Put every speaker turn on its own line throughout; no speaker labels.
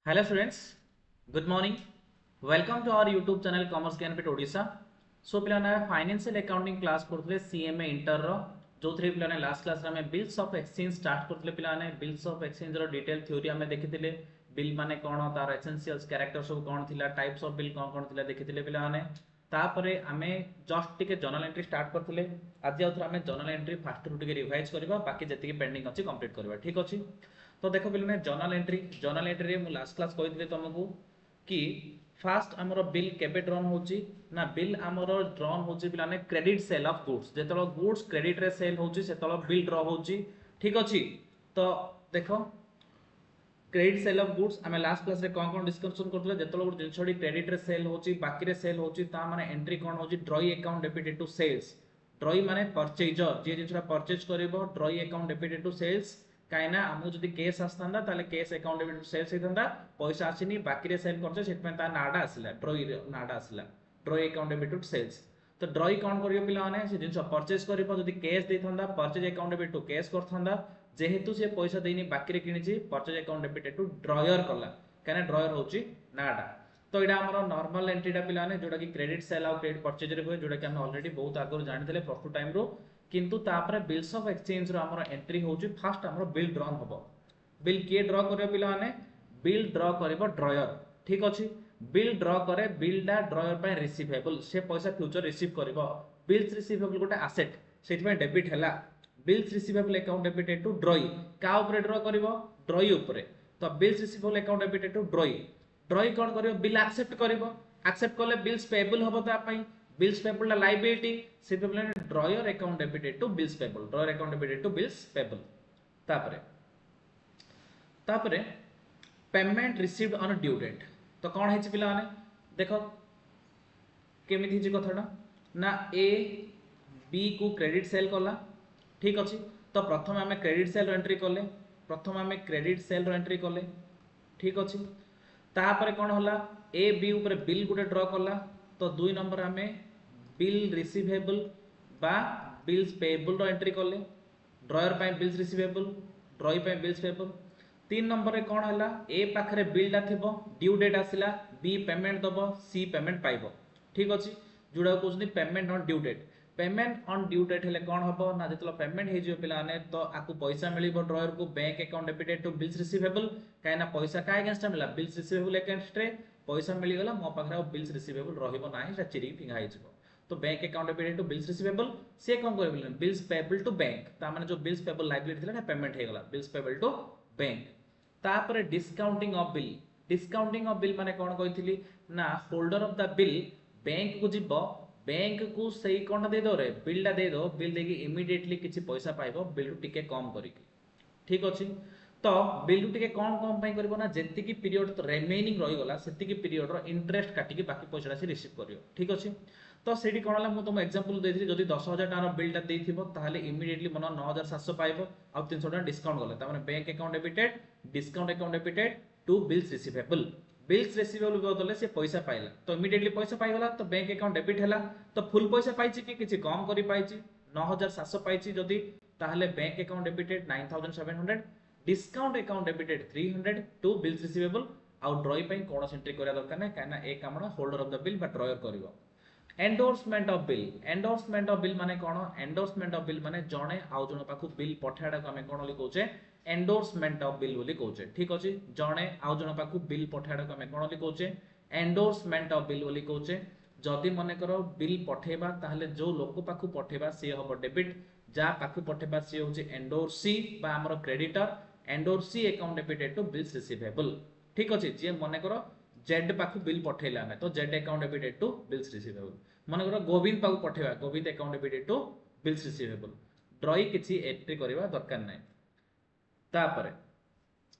Hello students, good morning. Welcome to our YouTube channel Commerce Gyanpeeth Odisha. So पिलाने financial accounting class करथले CMA inter रो जो three पिलाने last class रे हमें बिल्स ऑफ एक्सचेंज स्टार्ट करथले पिलाने बिल्स ऑफ एक्सचेंज रो डिटेल थ्योरी हमें देखिथिले बिल माने कोन तार एसेंशियल्स कैरेक्टर सब कोन थिला टाइप्स ऑफ बिल कोन कोन थिला देखिथिले पिलाने तापरे हमें जस्ट टिके जर्नल एंट्री स्टार्ट करथले आज आउथरा हमें जर्नल एंट्री फास्ट रु टिके रिवाइज करबा बाकी जति पेंडिंग अछि कंप्लीट करबा ठीक अछि. तो देख पे जर्नल एंट्री मु लास्ट क्लास कही तुमको कि फास्ट आमर बिल केबे ड्रन होची ना बिल आमर ड्रन होची पिलाने क्रेडिट सेल ऑफ गुड्स जेतलो गुड्स क्रेडिट रे सेल होची सेतलो बिल ड्र होची ठीक अछि. तो देखो क्रेडिट सेल ऑफ गुड्स आमे लास्ट क्लास रे कोन कोन डिस्कशन करथले जेतलो गुड जिंसडी क्रेडिट रे सेल होची बाकी रे सेल होची ता माने एंट्री कोन होची drawee account debited to sales drawee माने परचेजर जे जिंसडा परचेज करबो drawee account debited to sales कहीं आमको जब केस आसता केस अकाउंट सेल्स होता पैसा आसनी बाकी सेल कर नाटा आसला ड्रॉई नाटा आसला ड्रॉई अकाउंट डेबिट सेल्स. तो ड्रॉई कौन कर पे जिन परचेज कर केस देता purchase account debit to cash करता जेहेतु सी पैसा देनी बाकी कि purchase account debit to drawer कला कहीं ड्रयर हूँ नाटा. तो यहाँ आम नॉर्मल एंट्रीटा पे जोटा कि क्रेडिट सेल आउ क्रेडिट परचेज हुए जोटा कि ऑलरेडी बहुत आगुरी जानी प्लस टू टाइम रू किंतु तापर बिल्स ऑफ एक्सचेंज रो हमर एंट्री होची फास्ट हमर बिल ड्रॉन हबो बिल किए ड्रॉ करियो पिला माने बिल ड्रॉ करबो ड्रॉयर ठीक अछि. बिल ड्रॉ करे बिलडा ड्रॉयर पे रिसीवेबल से पैसा फ्यूचर रिसीव करबो बिल्स रिसीवेबल गोटे एसेट सेति पे डेबिट हला bills receivable account debited to drawee का ऊपर ड्रॉ करबो ड्रॉई ऊपर. तो bills receivable account debited to drawee drawee कोन करियो बिल एक्सेप्ट करबो एक्सेप्ट करले बिल्स पेबल हबो ता पई बिल्स पेबल लायबिलिटी से drawer account debited to bills payable drawer account debited to bills payable. तापरे तापरे payment received on due date. तो कौन है पिला माने देखो केमिति हिची कथाटा ना ए बी को क्रेडिट सेल कला ठीक अछि. तो प्रथम आमे क्रेडिट सेल एंट्री कले प्रथम आमे क्रेडिट सेल एंट्री कले ठीक अछि. तापरे कौन होला ए बी ऊपर बिल गुटे ड्रॉ कला. तो दुई नंबर आमे बिल रिसीवेबल बा बिल्स पेएबल रो एंट्री कले ड्रॉयर पे बिल्स रिसीवेबल ड्रॉई पे बिल्स पेएबल. तीन नंबर रे कोन हला ए पाखरे बिल दा थिबो ड्यू डेट आसिला बी पेमेंट दबो सी पेमेंट पाइबो ठीक अछि. जुडा कोसनी payment on due date payment on due date हेले कोन हबो ना जेतलो पेमेंट हे जियो पिला ने तो आकु पैसा मिलिबो ड्रॉयर को bank account debited to bills receivable काइना पैसा का अगेंस्ट मिला बिल्स रिसीवेबल अगेंस्ट रे पैसा मिली गला मो पाखरे बिल्स रिसीवेबल रहिबो नाही से चिरी फिंगा हिजबो. तो bank account debited to bills receivable से कौन कर बिल्स पेएबल टू बैंक ता माने जो बिल्स पेएबल लायबिलिटी थिला ना पेमेंट हे गला बिल्स पेएबल टू बैंक. तापर डिस्काउंटिंग ऑफ बिल माने कौन कहिथिली ना holder of the bill bank को जीवो बैंक को सही कोन दे दो रे बिलटा दे दो बिल देकी इमीडिएटली किछि पैसा पाइबो बिल टिके कम करिकी ठीक अछि. तो बिल टिके कौन कम पई करबो ना जेति की पीरियड रिमेनिंग रही गला सेति की पीरियड रो इंटरेस्ट काटिकी बाकी पैसा से रिसीव करियो ठीक अछि. तो सेठी कोन हला मु तुम एग्जांपल देथि जदी 10000 टाका बिलटा देथिबो ताहले इमीडिएटली मन 9700 पाइबो आ 300 टाका डिस्काउंट गला त माने bank account debited discount account debited to bills receivable बदले से पैसा पाइला तो इमीडिएटली पैसा पाइगला तो बैंक अकाउंट डेबिट हैला. तो फुल पैसा पाइछि कि किछि कम करी पाइछि 9700 पाइछि जदी ताहले bank account debited 9700 discount account debited 300 to bills receivable आउ ड्रॉई पे कोन एंट्री करिया दरकार नै काना ए कामना होल्डर ऑफ द बिल बा ड्रॉयर करिवो. एंडोर्समेंट ऑफ बिल माने कोन एंडोर्समेंट ऑफ बिल माने जणे आउ जण पाखु बिल पठाडा को हमें कोन ली कहउचे एंडोर्समेंट ऑफ बिल बोली कहउचे ठीक अछि. जणे आउ जण पाखु बिल पठाडा को हमें कोन ली कहउचे एंडोर्समेंट ऑफ बिल बोली कहउचे. जदि मने करो बिल पठेबा ताहले जो लोक पाखु पठेबा से हबो डेबिट जा पाखु पठेबा से होचे एंडोर्सी बा हमर creditor endorsee account debited to bills receivable ठीक अछि. जे मने करो जेड पाखु बिल पठेला ना तो जेड account debited to bills receivable मन करो गोविंद पाखु पठेबा Govind account debited to bills receivable drawee किछि एंट्री करबा दरकार नै. तापरे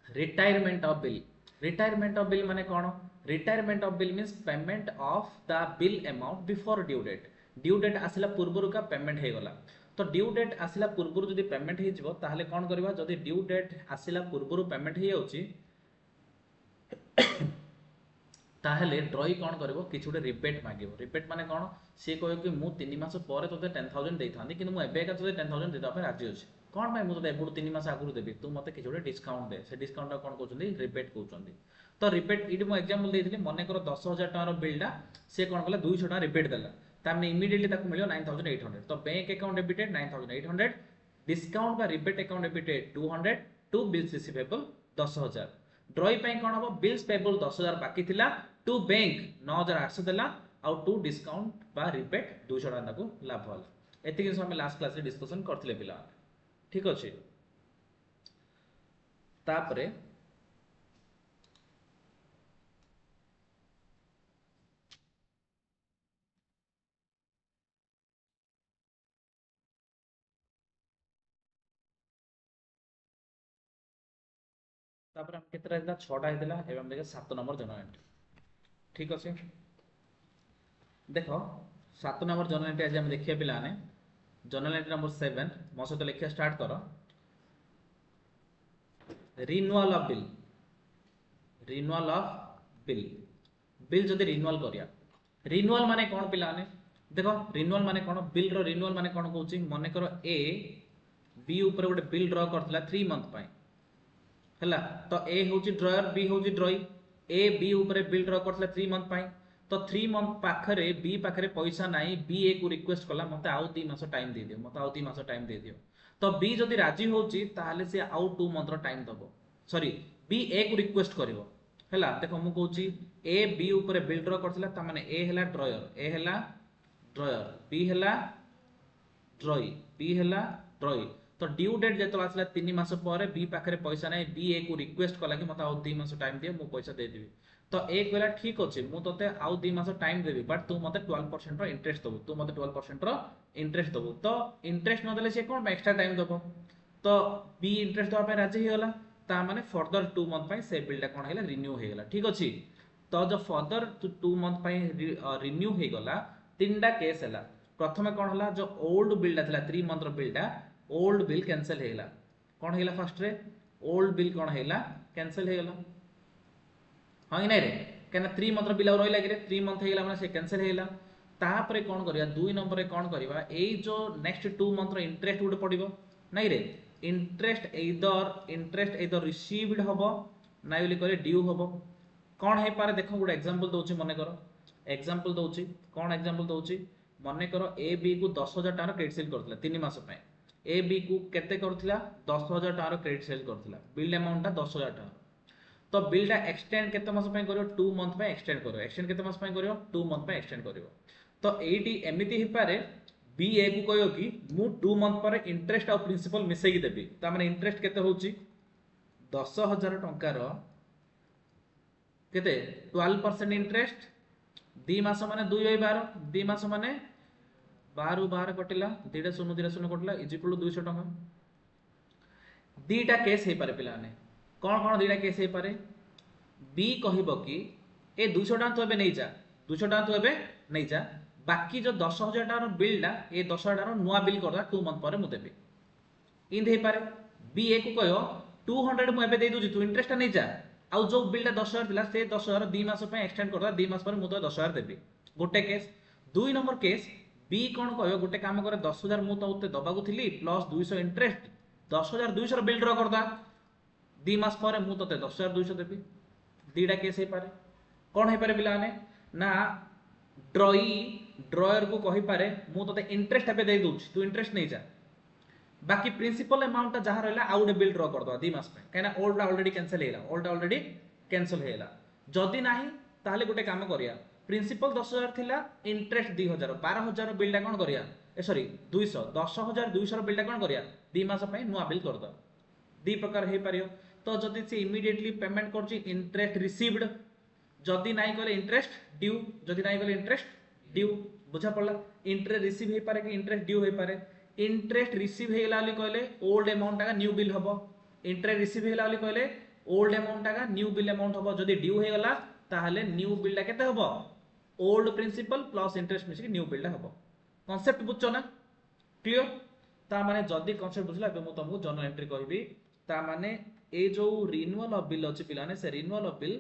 रिटायरमेंट ऑफ बिल माने कोन retirement of bill means payment of the bill amount before due date आसिला पूर्वरु का पेमेंट हे गला. तो ड्यू डेट आसिला पूर्वरु जदी पेमेंट हे जिवो ताहले कोन करबा जदी ड्यू डेट आसिला पूर्वरु पेमेंट हे जाउची ताहले ड्रॉई कौन करिवो किछ गोटे रिबेट मागिवो रिबेट माने कोन से कहयो कि मु 3 मास परे तोते 10000 देथांदी किंतु मु एबे का तोते 10000 देता पे राजी अछि कौन भाई मुझे एबुट 3 मास आगुरु देबी तू मते किछ गोटे डिस्काउंट दे से डिस्काउंट कौन कहउछन्ती रिबेट कहउछन्ती तो रिबेट इडी मो एग्जांपल देइथिली मने कर 10000 टका बिलटा से कौन कला 200 टका रिबेट देला तामे इमीडिएटली ताको मिलियो 9800 तो बैंक अकाउंट डेबिटेड 9800 डिस्काउंट बा rebate account debited 200 to bills receivable 10000 drawee पे कौन हम बिल्स पेबल 10000 बाकी थिला टू बैंक 9800 देला आउ टू डिस्काउंट बा रिबेट 200 टका को लाभ होला एति कि हम लास्ट क्लास रे डिस्कशन करथिले पिला ठीक अछि तापरे तापर हम केतरा हिला 6टा हिला एवं हम देखा 7 नंबर जर्नल एंट्री ठीक अछि देखो 7 नंबर जर्नल एंट्री आज हम देखिए पिला ने जर्नल एंट्री नंबर 7 मो सहित लिखिया स्टार्ट करो रिन्यूअल ऑफ बिल बिल जदि रिन्यूअल करिया रिन्यूअल माने कोन पिला ने देखो रिन्यूअल माने कोन बिल रो रिन्यूअल माने कोन कहउची मने करो ए बी ऊपर गोटे बिल ड्रा करथला 3 मंथ पय हला तो ए होची ड्रॉयर बी होची ड्रॉई ए बी ऊपर बिल ड्रा करथला 3 मंथ पय तो 3 मंथ पाखरे बी पाखरे पैसा नाही बी ए को रिक्वेस्ट कला मते आउ 3 मास टाइम दे दियो मते आउ 3 मास टाइम दे दियो तो बी जदि राजी होची ताहाले से आउ 2 मंथ रो टाइम दबो सॉरी बी ए को रिक्वेस्ट करिवो हला देखो मु कहउची ए बी ऊपर बिल ड्रा करथला त माने ए हला ड्रॉयर ए हला ड्रॉयर बी हला ड्रॉई बी हला ड्रॉई तो ड्यू डेट जेतो आसला 3 मास पर बी पाखरे पैसा नै बी ए को रिक्वेस्ट कला कि मते आउ 3 मास टाइम दियो मु पैसा दे देबी तो एक बेला ठीक अछि मु तते आउ 2 मास टाइम देबी बट तू मते 12% रो इंटरेस्ट दबो तू मते 12% रो इंटरेस्ट दबो तो इंटरेस्ट न देले से कोन एक्स्ट्रा टाइम दबो तो बी इंटरेस्ट दबा पे राजी हेला ता माने फर्दर 2 मंथ पय से बिलटा कोन हेला रिन्यू हे गेला ठीक अछि तो जो फर्दर 2 मंथ पय रिन्यू हे गेला तीनटा केस हेला प्रथमे कोन हला जो ओल्ड बिलटा थला 3 मंथ रो बिलटा ओल्ड बिल कैंसिल हेला कोन हेला फर्स्ट रे ओल्ड बिल कोन हेला कैंसिल हेला हां नै रे केना 3 मंथ रो बिल और रहि लागे रे 3 मंथ हेला माने से कैंसिल हेला तापरे कोन करिया 2 नंबर रे कोन करिवा एई जो नेक्स्ट 2 मंथ रो इंटरेस्ट उडे पडिबो नै रे इंटरेस्ट एदर रिसीव्ड हबो नै बोली करे ड्यू हबो कोन हे पारे देखो गुड एग्जांपल दोची मने करो एग्जांपल दोची कोन एग्जांपल दोची मने करो ए बी को 10000 टका क्रेडिट सेल करथला 3 मास पय ए बी को केते करथला 10000 टका क्रेडिट सेल करथला बिल अमाउंट ता 10000 टका तो बिलटा एक्सटेंड केते मास पय करियो 2 मंथ पय एक्सटेंड करियो एक्सटेंड केते मास पय करियो 2 मंथ पय एक्सटेंड करियो तो एटी एमिति हि पारे बी ए को कहियो कि मु 2 मंथ पर इंटरेस्ट और प्रिंसिपल मिसेई देबी ता माने इंटरेस्ट केते होची 10000 टंका रो केते 12% इंटरेस्ट 2 मास माने 2 बाय 12 2 मास माने 12 12 कटिला 2 0 कटिला इज इक्वल टू 200 टका दीटा केस हे पारे पिलाने कोन दीटा केस हे पारे बी कहिबो कि ए 200 टका तो एबे नै जा 200 टका तो एबे नै जा बाकी जो 10000 टका बिलटा ए 10000 टका नुआ बिल करदा 2 मंथ पर मु देबे इन हे पारे बी ए को कहियो 200 मु एबे दे दूची तू इंटरेस्ट नै जा आउ जो बिलटा 10000 थिला से 10000 2 मास पे एक्सटेंड करदा 2 मास पर मु तो 10000 देबी गोटे केस 2 नंबर केस बी कोन कहियो गोटे काम करे 10000 मु तो उते दबा को थिली प्लस 200 इंटरेस्ट 10200 रो बिल ड्रा करदा 2 मास पर मु तो 10200 देबी दीटा केस हे पारे कोन हे पारे बिलाने ना ड्रॉयर को कहि पारे मु तते इंटरेस्ट एबे दे दूची तू इंटरेस्ट नै जा बाकी प्रिंसिपल अमाउंट जहा रहला आउट बिल ड्रा कर दो 2 मास पे कहना ओल्ड ऑलरेडी कैंसिल हेला जदी नाही ताहले गोटे काम करिया प्रिंसिपल 10000 थिला इंटरेस्ट 2000 12000 बिलटा कोन करिया ए सॉरी 200 10200 बिलटा कोन करिया 2 मास पे नुआ बिल कर दो दी प्रकार हे पारियो तो जदी से इमीडिएटली पेमेंट करची इंटरेस्ट रिसीव्ड जदी नाही कले इंटरेस्ट ड्यू जदी नाही कले इंटरेस्ट ड्यू बुझा पड़ला इंटरेस्ट रिसीव हे पारे कि इंटरेस्ट ड्यू हे पारे इंटरेस्ट रिसीव हेला वाली कहले ओल्ड अमाउंट का न्यू बिल हबो इंटरेस्ट रिसीव हेला वाली कहले ओल्ड अमाउंट का न्यू बिल अमाउंट हबो जदी ड्यू हे गला ताहले न्यू बिल टा केते हबो ओल्ड प्रिंसिपल प्लस इंटरेस्ट मिसी न्यू बिल टा हबो कांसेप्ट बुझछो ना क्लियर ता माने जदी कांसेप्ट बुझला बे मु तुमको जर्नल एंट्री कहबी ता माने ए जो रिन्यूअल ऑफ बिल अछि पिलाने से रिन्यूअल ऑफ बिल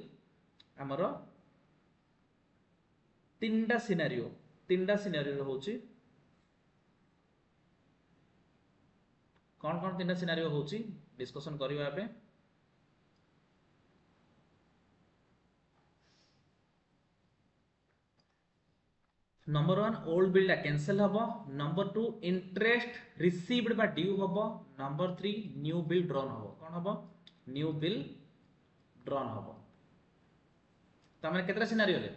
हमरो तीनटा सिनेरियो होची कौन कौन तीन सिनारियो होची डिस्कशन करबा एबे। नंबर 1 ओल्ड बिल कैंसिल हबो। नंबर 2 इंटरेस्ट रिसीव्ड बा ड्यू हबो। नंबर 3 न्यू बिल ड्रॉन हबो। कौन हबो? न्यू बिल ड्रॉन हबो। तमाने केतरा सिनारियो रे?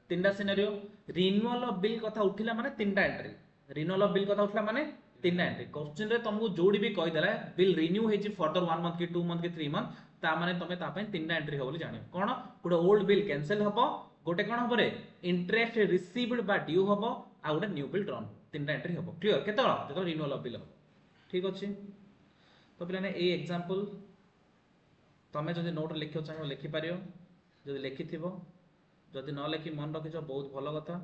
तीनटा सिनारियो। रिन्यूअल ऑफ बिल कथा उठिला माने तीनटा एंट्री। रिन्यूअल ऑफ बिल कथा उठला माने तीनटा एंट्री। क्वेश्चन रे तुमको जोड़ी भी कहि देला बिल रिन्यू हेची फर्दर 1 मंथ की 2 मंथ की 3 मंथ ता माने तमे ता पय तीनटा एंट्री हो बोली जानियो। कोन गोटे ओल्ड बिल कैंसिल हबो, गोटे कोन हबो रे इंटरेस्ट रिसीव्ड बा ड्यू हबो आ गोटे न्यू बिल ड्रॉन। तीनटा एंट्री हबो। क्लियर? केतळ जतो रिन्यूअल ऑफ बिल हबो। ठीक अछि। तो पिलाने ए एग्जांपल तमे जदि नोट लिखियो चाहो लिखि पारियो। जदि लिखिथिबो जदि न लिखि मन रखिछ बहुत भलो कथा।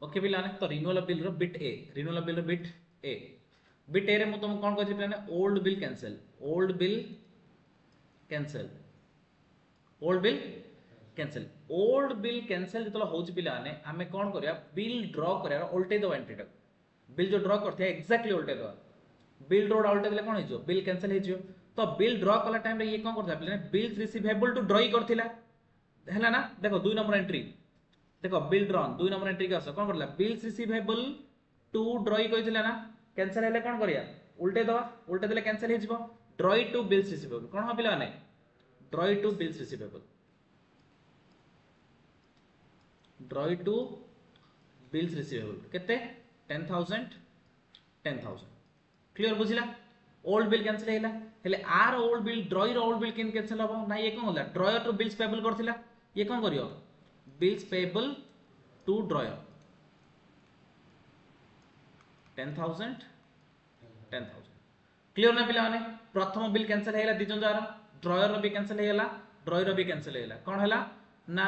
ओके पिलाने तो रिन्यूअल बिल रो बिट ए, रिन्यूअल बिल रो बिट ए। बिट ए रे मु तुम कोन कहछि पिलाने old bill cancel, old bill cancel, old bill cancel. Old bill cancel जतलो होछि पिलाने आमे कोन करिया बिल ड्रॉ करिया उल्टे दो एंट्री टा। बिल जो ड्रॉ करथे एक्जेक्टली उल्टे दो। बिल ड्रॉ उल्टे देले कोन हिजो बिल कैंसिल हिजो। तो बिल ड्रॉ कला टाइम रे ये कोन करथा पिलाने बिल्स रिसीवेबल टू ड्रॉ करथिला हैला ना। देखो 2 नंबर एंट्री देखो बिल ड्रॉन 2 नंबर एंट्री के आस कोन करला बिल्स रिसीवेबल टू ड्रॉ कहिथिला ना। कैंसिल हेले कोन करिया उल्टे दवा, उल्टे देले कैंसिल हे जिवो। ड्रॉ टू बिल्स रिसीवेबल कोन हो पिला माने draw to bills receivable, draw to bills receivable केते 10,000 10,000। क्लियर बुझिला? ओल्ड बिल कैंसिल हेला हेले आर ओल्ड बिल ड्रॉ रो ओल्ड बिल केन कैंसिल हबो ना। ये कोन होला ड्रॉ टू बिल्स पेबल करथिला। ये कोन करियो bills payable to draw 10,000 10,000। Clear ना पिला माने? प्रथम बिल कैंसिल हेला दिजन जार ड्रॉयर रो भी कैंसिल हेला, ड्रॉयर रो भी कैंसिल हेला। कोन हेला ना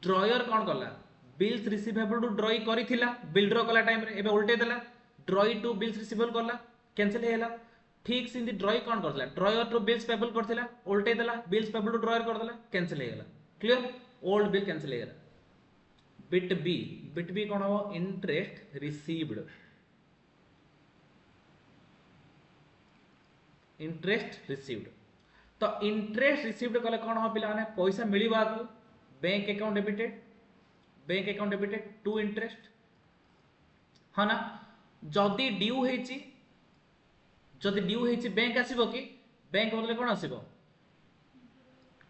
ड्रॉयर कोन करला बिल्स रिसीवेबल टू ड्रॉ करिथिला बिल ड्रॉ कला टाइम रे एबे उल्टे देला ड्रॉ टू बिल्स रिसीवेबल करला कैंसिल हेला। ठीक सिंदी ड्रॉ कोन करथला ड्रॉयर टू बिल्स पेबल करथिला उल्टे देला बिल्स पेबल टू ड्रॉयर कर देला कैंसिल हेला। क्लियर? ओल्ड बिल कैंसिल हेला। बिट बी, बिट बी कोन हो इंटरेस्ट रिसीव्ड, इंटरेस्ट रिसीव्ड। तो इंटरेस्ट रिसीव्ड कले कोन हो पिला माने पैसा मिलिबा को bank account debited, bank account debited to interest हा ना। जदी ड्यू हेची, जदी ड्यू हेची बैंक आसीबो कि बैंक बदले कोन आसीबो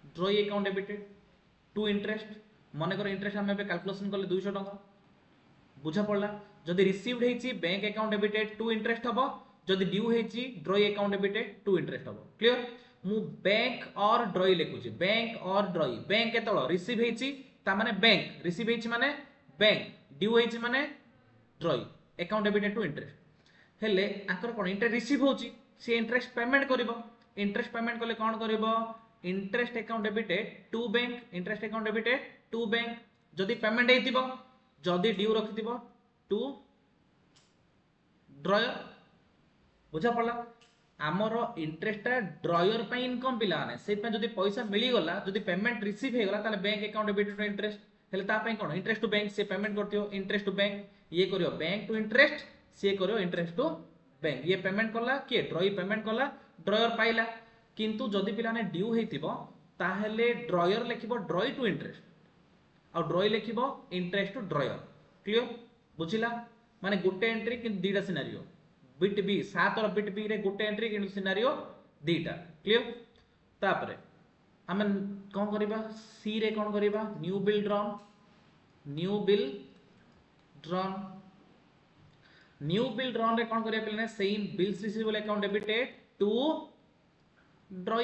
draw account debited to interest. मने कर इंटरेस्ट हम पे कैलकुलेशन करले 200 टका बुझा पड़ला। जदी रिसीव्ड हेची bank account debited to interest हबो, जदी ड्यू हेची draw account debited to interest हबो। क्लियर? मु बैंक और ड्रॉ लिखुची बैंक और ड्रॉ। बैंक केतळ रिसीव हेची ता माने बैंक रिसीव हेची माने बैंक, ड्यू हेची माने draw account debited to interest. हेले आकर कोन इंटरेस्ट रिसीव होची से इंटरेस्ट पेमेंट करिवो। इंटरेस्ट पेमेंट कले कोन करिवो interest account debited to bank, interest account debited to bank. जदी पेमेंट हेतिबो जदी ड्यू रखितिबो टू ड्रॉयर। बुझा पड़ला? आमर इंटरेस्ट ड्रॉयर पे इनकम पिला ने से पे जदी पैसा मिली गला जदी पेमेंट रिसीव हे गला ताले bank account debited to interest हेले ता पे कोन इंटरेस्ट टू बैंक से पेमेंट करतियो इंटरेस्ट टू बैंक। ये करियो बैंक टू इंटरेस्ट से करियो इंटरेस्ट टू बैंक। ये पेमेंट करला के ड्रॉ पेमेंट करला ड्रॉयर पाइला। किंतु जदी पिला ने ड्यू हेतिबो ताहेले ड्रॉयर लिखिबो ड्रॉ टू इंटरेस्ट और ड्रॉ लिखिबो इंटरेस्ट टू ड्रॉयर। क्लियर? बुझिला? माने गुटे एंट्री कि दीटा सिनारियो। बिट बी 7 और बिट बी रे गुटे एंट्री कि सिनारियो दीटा। क्लियर? तापरे हम कोन करिबा सी रे कोन करिबा new bill drawn, new bill drawn. New bill drawn रे कोन करिया पिलने same bills receivable account debited to draw.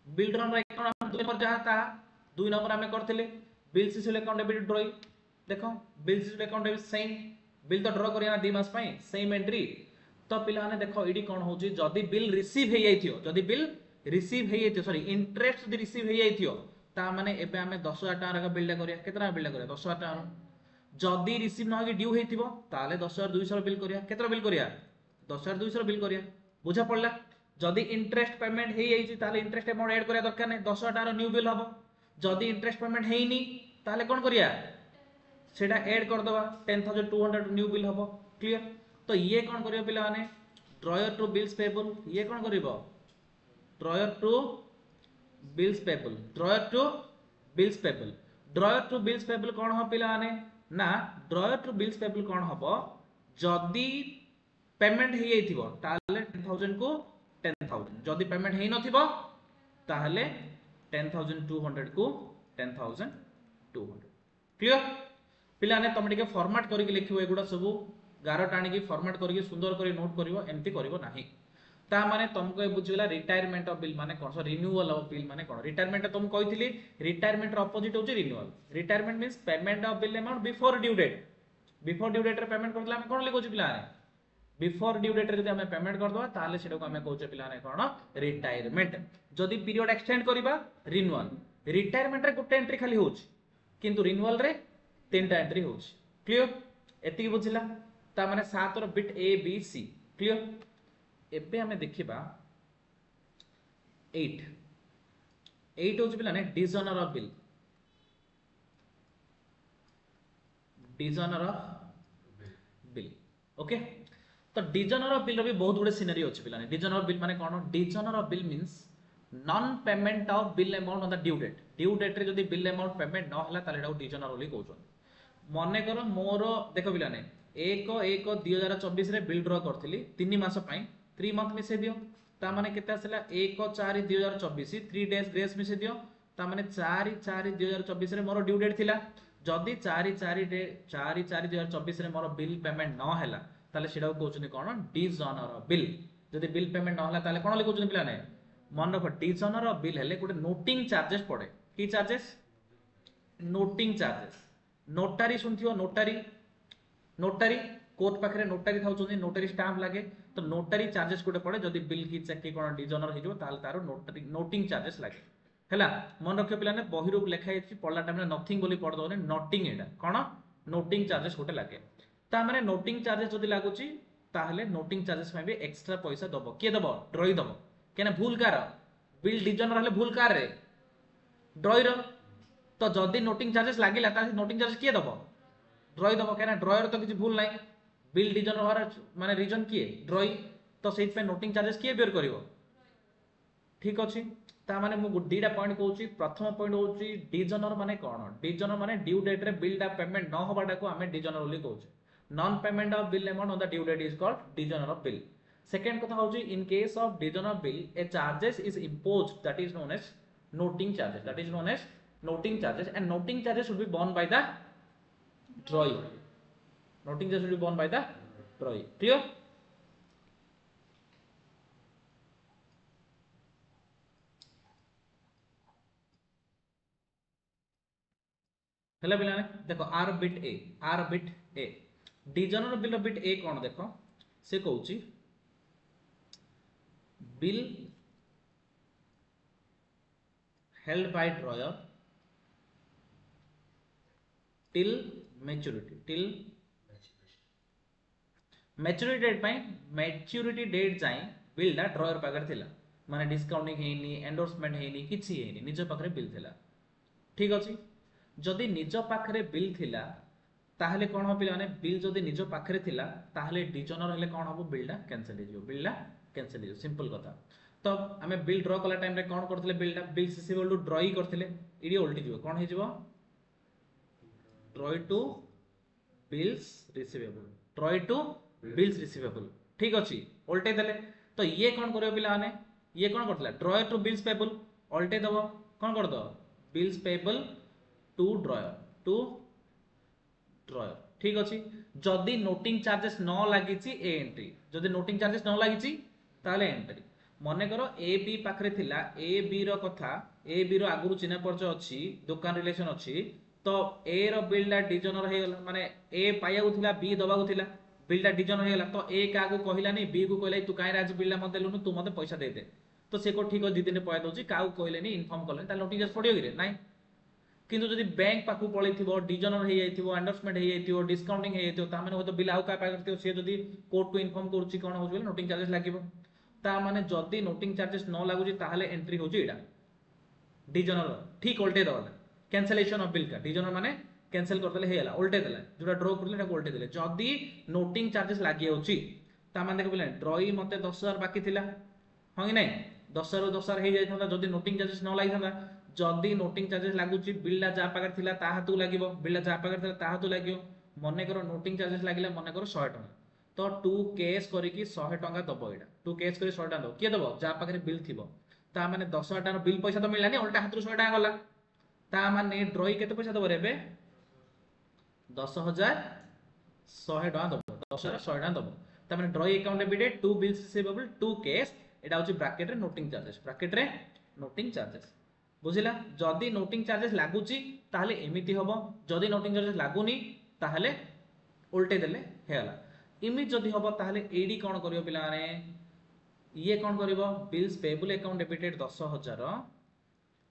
Bill drawn रे अकाउंट हम 2 नंबर जहा था 2 नंबर हमें करथिले bills receivable account debited draw. देखो bills receivable account debit same bill तो ड्रॉ करिया ना 2 मास पई सेम एंट्री। तो पिला ने देखो इडी कोन होची जदी बिल रिसीव हे जाइथियो, जदी बिल रिसीव हे जाइथियो सॉरी इंटरेस्ट जदी रिसीव हे जाइथियो ता माने एबे हमें 10,000 टका रा बिल करिया केतना बिल करिया 10,000 टका। जदी रिसीव न हो कि ड्यू हेतिबो ताले 10,200 बिल करिया केतना बिल करिया 10,200 बिल करिया। बुझा पड़ला? जदी इंटरेस्ट पेमेंट हे जाइछि ताले इंटरेस्ट अमाउंट ऐड करिया दरकार नै 10,000 टका न्यू बिल हबो। जदी इंटरेस्ट पेमेंट हेइनी ताले कोन करिया सेटा ऐड कर दवा 10200 न्यू बिल हबो क्लियर। तो ये कौन करियो पिला माने ड्रॉयर टू बिल्स पेबल ये कौन करिवो drawer to bills payable drawer to bills payable drawer to bills payable कौन हो पिला माने ना ड्रॉयर टू बिल्स पेबल कौन हबो जदी पेमेंट हे जाइथिबो ताले 10000 को 10000 जदी पेमेंट हे नथिबो ताहले 10200 को 10200 क्लियर पिला ने तुम टिके फॉर्मेट करके लिखिबो एगुडा सब गार टाणी की फॉर्मेट करके सुंदर करी नोट करिवो एमती करिवो नाही ता माने तुमको ए बुझिगला रिटायरमेंट ऑफ बिल माने कोन सो रिन्यूअल ऑफ बिल माने कोन रिटायरमेंट तुम कहितली रिटायरमेंट र अपोजिट होची renewal retirement means payment of bill amount before due date रे पेमेंट करला हम कोन लिखोची पिला ने बिफोर ड्यू डेट रे जदी हमें पेमेंट कर दवा ताले सेटा को हमें कहउचे पिला ने कोन रिटायरमेंट जदी पीरियड एक्सटेंड करिबा रिन्यूअल रिटायरमेंट रे गुटे एंट्री खाली होची किंतु रिन्यूअल रे तीनटा एंट्री होची क्लियर एति बुझिला ता माने 7 रो bit A B C clear एबे हमें देखिबा 8 होची पिला ने डिसऑनर ऑफ बिल ओके तो डिसऑनर ऑफ बिल रो भी बहुत गुडे सिनेरी होची पिला ने डिसऑनर ऑफ बिल माने कोन dishonour of bill means non payment of bill amount on the due date रे जदी बिल अमाउंट पेमेंट न हला ताले डाउ डिसऑनर ओली कहउछन मने करो मोर देखो पिला ने 1/1/2024 रे बिल ड्रॉ करथिली 3 मास पई 3 मंथ मिसे दियो ता माने केते आसला 1/4/2024 3 डेज ग्रेस मिसे दियो ता माने 4/4/2024 रे मोर ड्यू डेट थिला जदी 4/4/2024 रे मोर बिल पेमेंट न हला ताले सेडा कहउछन कोन डिसऑनर ऑफ बिल जदी बिल पेमेंट न हला ताले कोन लिखउछन पिला ने मन रख डिसऑनर ऑफ बिल हेले गोटे नोटिंग चार्जेस पड़े की चार्जेस नोटिंग चार्जेस नोटारी सुनथियो नोटारी कोर्ट पाखरे नोटारी थाउचोनी नोटारी स्टाम्प लागे तो नोटारी चार्जेस गोटे पड़े जदी बिल की चेक की कोन डिसऑनर हिजो ताल तारो नोटिंग चार्जेस लागे हैला मन रखियो पिलाने बही रो लेखा हेछि पढला टाइम रे नथिंग बोली पढ दोने नोटिंग एटा कोन नोटिंग चार्जेस गोटे लागे ता माने नोटिंग चार्जेस जदी लागुची ताहले नोटिंग चार्जेस में भी एक्स्ट्रा पैसा दबो के दबो ड्रॉई दबो केना भूल कार बिल डिसऑनर हले भूल कार रे ड्रॉई रो तो जदी नोटिंग चार्जेस लागिला ता नोटिंग चार्जेस के दबो ड्रॉई दबो केना ड्रॉयर तो किछि भूल नाही बिल डिसऑनर होर माने रीजन किए ड्रॉई तो सेट पे नोटिंग चार्जेस किए बेयर करिवो ठीक अछि ता माने मु दीटा पॉइंट कहउची प्रथम पॉइंट होउची डिसऑनर माने कोन डिसऑनर माने ड्यू डेट रे बिल दा पेमेंट न होबाटा को हमें डिसऑनर ओली कहउची non payment of bill amount on the due date is called dishonour of bill second कथा होउची in case of dishonour of bill a charges is imposed that is known as noting charges and noting charges should be borne by the drawee noting charges should be borne by the drawee clear हेला पिलाने देखो आर bit A dishonour bill bit A कोन देखो से कहउची bill held by drawer till maturity date पाई maturity date जाई बिल दा ड्रॉयर पाकर थिला माने डिस्काउंटिंग हेनी एंडोर्समेंट हेनी किछि हेनी निज पाखरे बिल थिला ठीक अछि जदी निज पाखरे बिल थिला ताहले कोन हो पिलाने बिल जदी निज पाखरे थिला ताहले डिसऑनर हेले कोन हो बिल दा कैंसिल हे जो सिंपल कथा तो हमें बिल ड्रॉ कला टाइम रे कोन करथिले बिल रिसीवेबल टू ड्रॉई करथिले इडी उल्टी जिवो कोन हे जिवो ड्रॉई टू बिल्स रिसीवेबल ठीक अछि उल्टे देले तो ये कोन करियो पिला माने ये कोन करथिला ड्रॉयर टू बिल्स पेबल उल्टे दबो कोन कर दो बिल्स पेबल टू ड्रॉयर ठीक अछि जदी नोटिंग चार्जेस न लागिची ए एंट्री जदी नोटिंग चार्जेस न लागिची ताले एंट्री मने करो ए बी पाखरे थिला ए बी रो कथा ए बी रो आगुरु चिन्ह परिचय अछि दुकान रिलेशन अछि तो ए रो बिल दा डिसऑनर हे गेला माने ए पायागु थिला बी दबागु थिला बिल दा डिसऑनर हे गेला तो ए कागु कहिलानी बी को कहले तू काई राज बिल मते देलुनु तू मते पैसा दे दे तो से को ठीक हो दी दिन पया दोची काउ कहलेनी इन्फॉर्म करले ता नोटिस पडियो गिरे नाही किंतु जदी बैंक पाखु पळैथिबो डिसऑनर हे जाइथिबो एंडोर्समेंट हे जाइथिबो डिस्काउंटिंग हे जाइथिबो ता माने हो तो बिल आउ का पागरथिबो से जदी कोर्ट को इन्फॉर्म करूची कोन होजबे नोटिंग चार्जेस लागिबो ता माने जदी नोटिंग चार्जेस न लागुची ताहले एंट्री होची एडा डिसऑनर ठीक उल्टे दवाला कैंसिलेशन ऑफ बिल का डिसऑनर माने कैंसिल करदेले हेला उल्टे देला जोटा ड्रॉ करले एटा उल्टे देले जदी नोटिंग चार्जेस लागि होची ता माने देखो पिला ड्रॉई मते 10000 बाकी थिला हां कि नै 10000 रो 10000 हे जाय थांदा जदी नोटिंग चार्जेस न लागि थांदा जदी नोटिंग चार्जेस लागुची बिलला जा पाकर थिला ता हातु लागिवो बिलला जा पाकर थिला ता हातु लागिवो मने करो नोटिंग चार्जेस लागिला मने करो 100 टका तो 2 कैश करी की 100 टका दबो एटा 2 कैश करी 100 टका दबो के दबो जा पाकर बिल थिबो ता माने 10000 टका बिल पैसा तो मिललानी उल्टा हातु 100 टका गला ता माने ड्रॉई केते पैसा दबो रेबे 10000 100 टका दबो 10000 100 टका दबो ता माने ड्रॉई account debited 2 bills receivable 2 cash एटा होची ब्रैकेट रे नोटिंग चार्जेस ब्रैकेट रे नोटिंग चार्जेस बुझिला जदी नोटिंग चार्जेस लागुची ताहले एमिति हबो जदी नोटिंग चार्जेस लागुनी ताहले उल्टे देले हेला इमिति जदी हबो ताहले एडी कोन करियो पिला माने ये कोन करिवो bills payable account debited 10000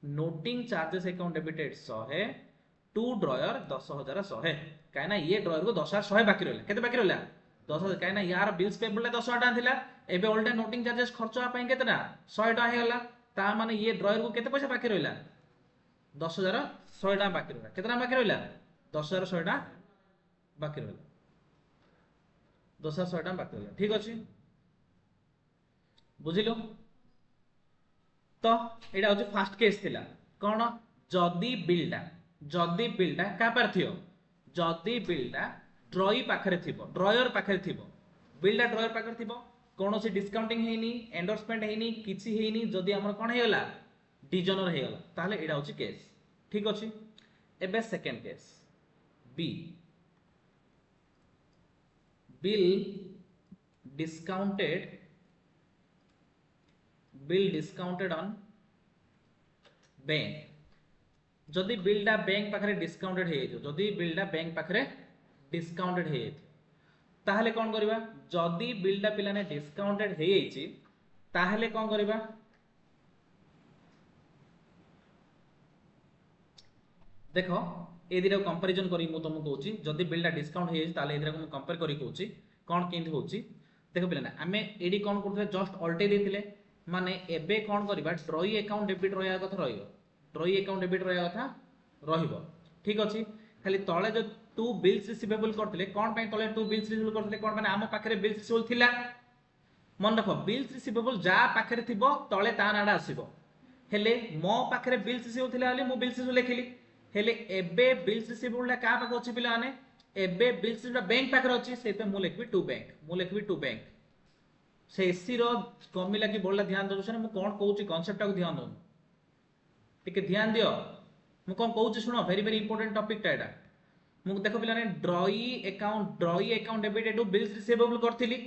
noting charges account debited 100 to drawer 10000 100 काहे ना ये ड्रॉयर को 10000 100 बाकी रहला केते बाकी रहला 10000 काहे ना यार बिल्स पेएबल 10000 टका थिला एबे उल्टा नोटिंग चार्जेस खर्च आ पई केतेना 100 टका हे गला ता माने ये ड्रॉयर को केते पैसा बाकी रहला 10000 100 टका बाकी रहला केतना बाकी रहला 10000 100 टका बाकी रहला 10000 100 टका बाकी रहला ठीक अछि बुझिलो तो एटा होची फर्स्ट केस थिला कोन जदी बिलटा का पर थियो जदी बिलटा ड्रॉई पाखरे थिबो ड्रॉयर पाखरे थिबो बिलटा ड्रॉयर पाखरे थिबो कोनोसी डिस्काउंटिंग हेनी एंडोर्समेंट हेनी किछि हेनी जदी हमर कोन हेगला डिजनर हेगला ताले एडा होची केस ठीक अछि एबे second case B bill discounted on bank जदी बिलटा बैंक पाखरे डिस्काउंटेड हे जदी बिलटा बैंक पाखरे डिस्काउंटेड हे ताहले कोन करबा जदी बिलटा पिलाने डिस्काउंटेड हे जाईची ताहले कोन करबा देखो ए दिरा कंपैरिजन करी मु तुमको कहूची जदी बिलटा डिस्काउंट हे जाईची ताहले ए दिरा को कंपेयर करी कहूची कोन केंति होची देखो पिलाने आमे एडी कोन करथले जस्ट अल्टे देथिले माने एबे कोन करबा ड्रॉई अकाउंट डेबिट रहया कथा रहइबो ड्रॉई अकाउंट डेबिट रहया कथा रहिबो ठीक अछि खाली तळे जो 2 बिल्स रिसीवेबल करथिले कोन पय तळे 2 बिल्स रिसीवेबल करथिले कोन माने आम पाखरे बिल्स रिसीवेबल थिला मन रखो बिल्स रिसीवेबल जा पाखरे थिबो तळे ता नाडा आसीबो हेले मो पाखरे बिल्स रिसीवेबल थिला हले मु बिल्स रिसीवेबल लेखिली हेले एबे बिल्स रिसीवेबल ला का पाख अछि पिला माने एबे बिल्स रा बैंक पाखरे अछि से पे मु लेखबी टू बैंक से एसी रो कमिला की बोलला ध्यान दो मु कोन कहूची कांसेप्ट टा को ध्यान दो ठीक है ध्यान दियो मु कोन कहूची सुनो वेरी वेरी इंपोर्टेंट टॉपिक टा एटा मु देखो पिलाने drawee account debited to bills receivable करथिली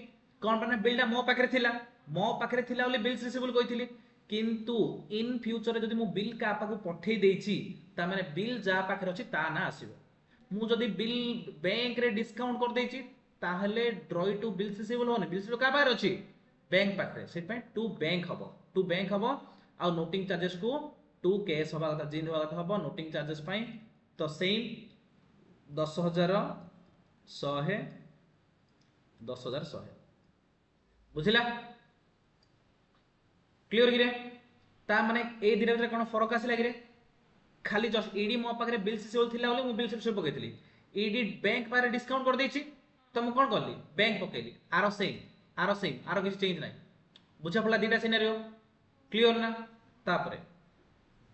कोन माने बिलटा मो पाखरे थिला ओली बिल्स रिसीवेबल कहिथिली किंतु इन फ्यूचर जदी मु बिल का आपा को पठै देछि ता माने बिल जा पाखरे अछि ता ना आसीबो मु जदी बिल बैंक रे डिस्काउंट कर देछि ताहले ड्रॉई टू बिल्स रिसीवेबल होने बिल्स का पाखरे अछि बैंक पाखरे से पे टू बैंक हबो आ नोटिंग चार्जेस को टू कैश होबा कथा जिन होबा कथा हबो नोटिंग चार्जेस पई तो सेम 10000 100 10000 100 बुझिला क्लियर गिरे ता माने ए दिरे रे कोन फरक आसिला गिरे खाली जस्ट ईडी मो पाखरे बिल्स रिसीवेबल थिला ओले मु बिल्स रिसीवेबल पकेथिली ईडी बैंक पारे डिस्काउंट कर देछि तो मु कोन करली बैंक पकेली आरो सेम आरो किछ चेंज नै बुझा पड़ला दीटा सिनेरियो क्लियर ना तापरे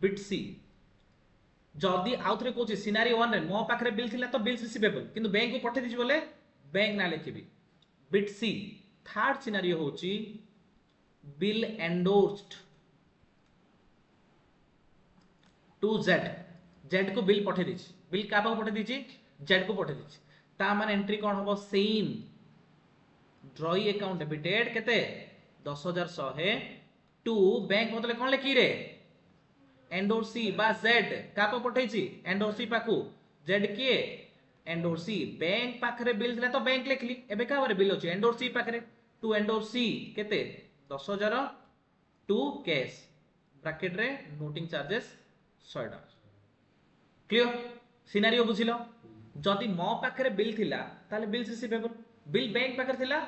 बिट सी जदी आउथरे कोची सिनेरियो 1 रे मो पाखरे बिल थिला तो बिल्स रिसीवेबल किंतु बैंक को पठे दिछि बोले बैंक ना लिखिबी बिट सी थर्ड सिनेरियो होची बिल एंडोर्स्ड टू जेड को बिल पठे दिछि बिल का पठे दिछि जेड को पठे दिछि ता माने एंट्री कोन हबो सेम ड्रॉई अकाउंट डेबिटेड केते 10100 टू बैंक मतलब कोन लेखि रे एंडोर्सी बा जेड का पठेछि एंडोर्सी पाकू जेड के एंडोर्सी बैंक पाखरे बिल दिला तो बैंक लिखली एबे का बारे बिल अछि एंडोर्सी पाखरे टू एंडोर्सी केते 10000 टू कैश ब्रैकेट रे नोटिंग चार्जेस 100 टका क्लियर सिनेरियो बुझिलो जदी मो पाखरे बिल थिला ताले बिल रिसीवेबल बिल बैंक पाखरे थिला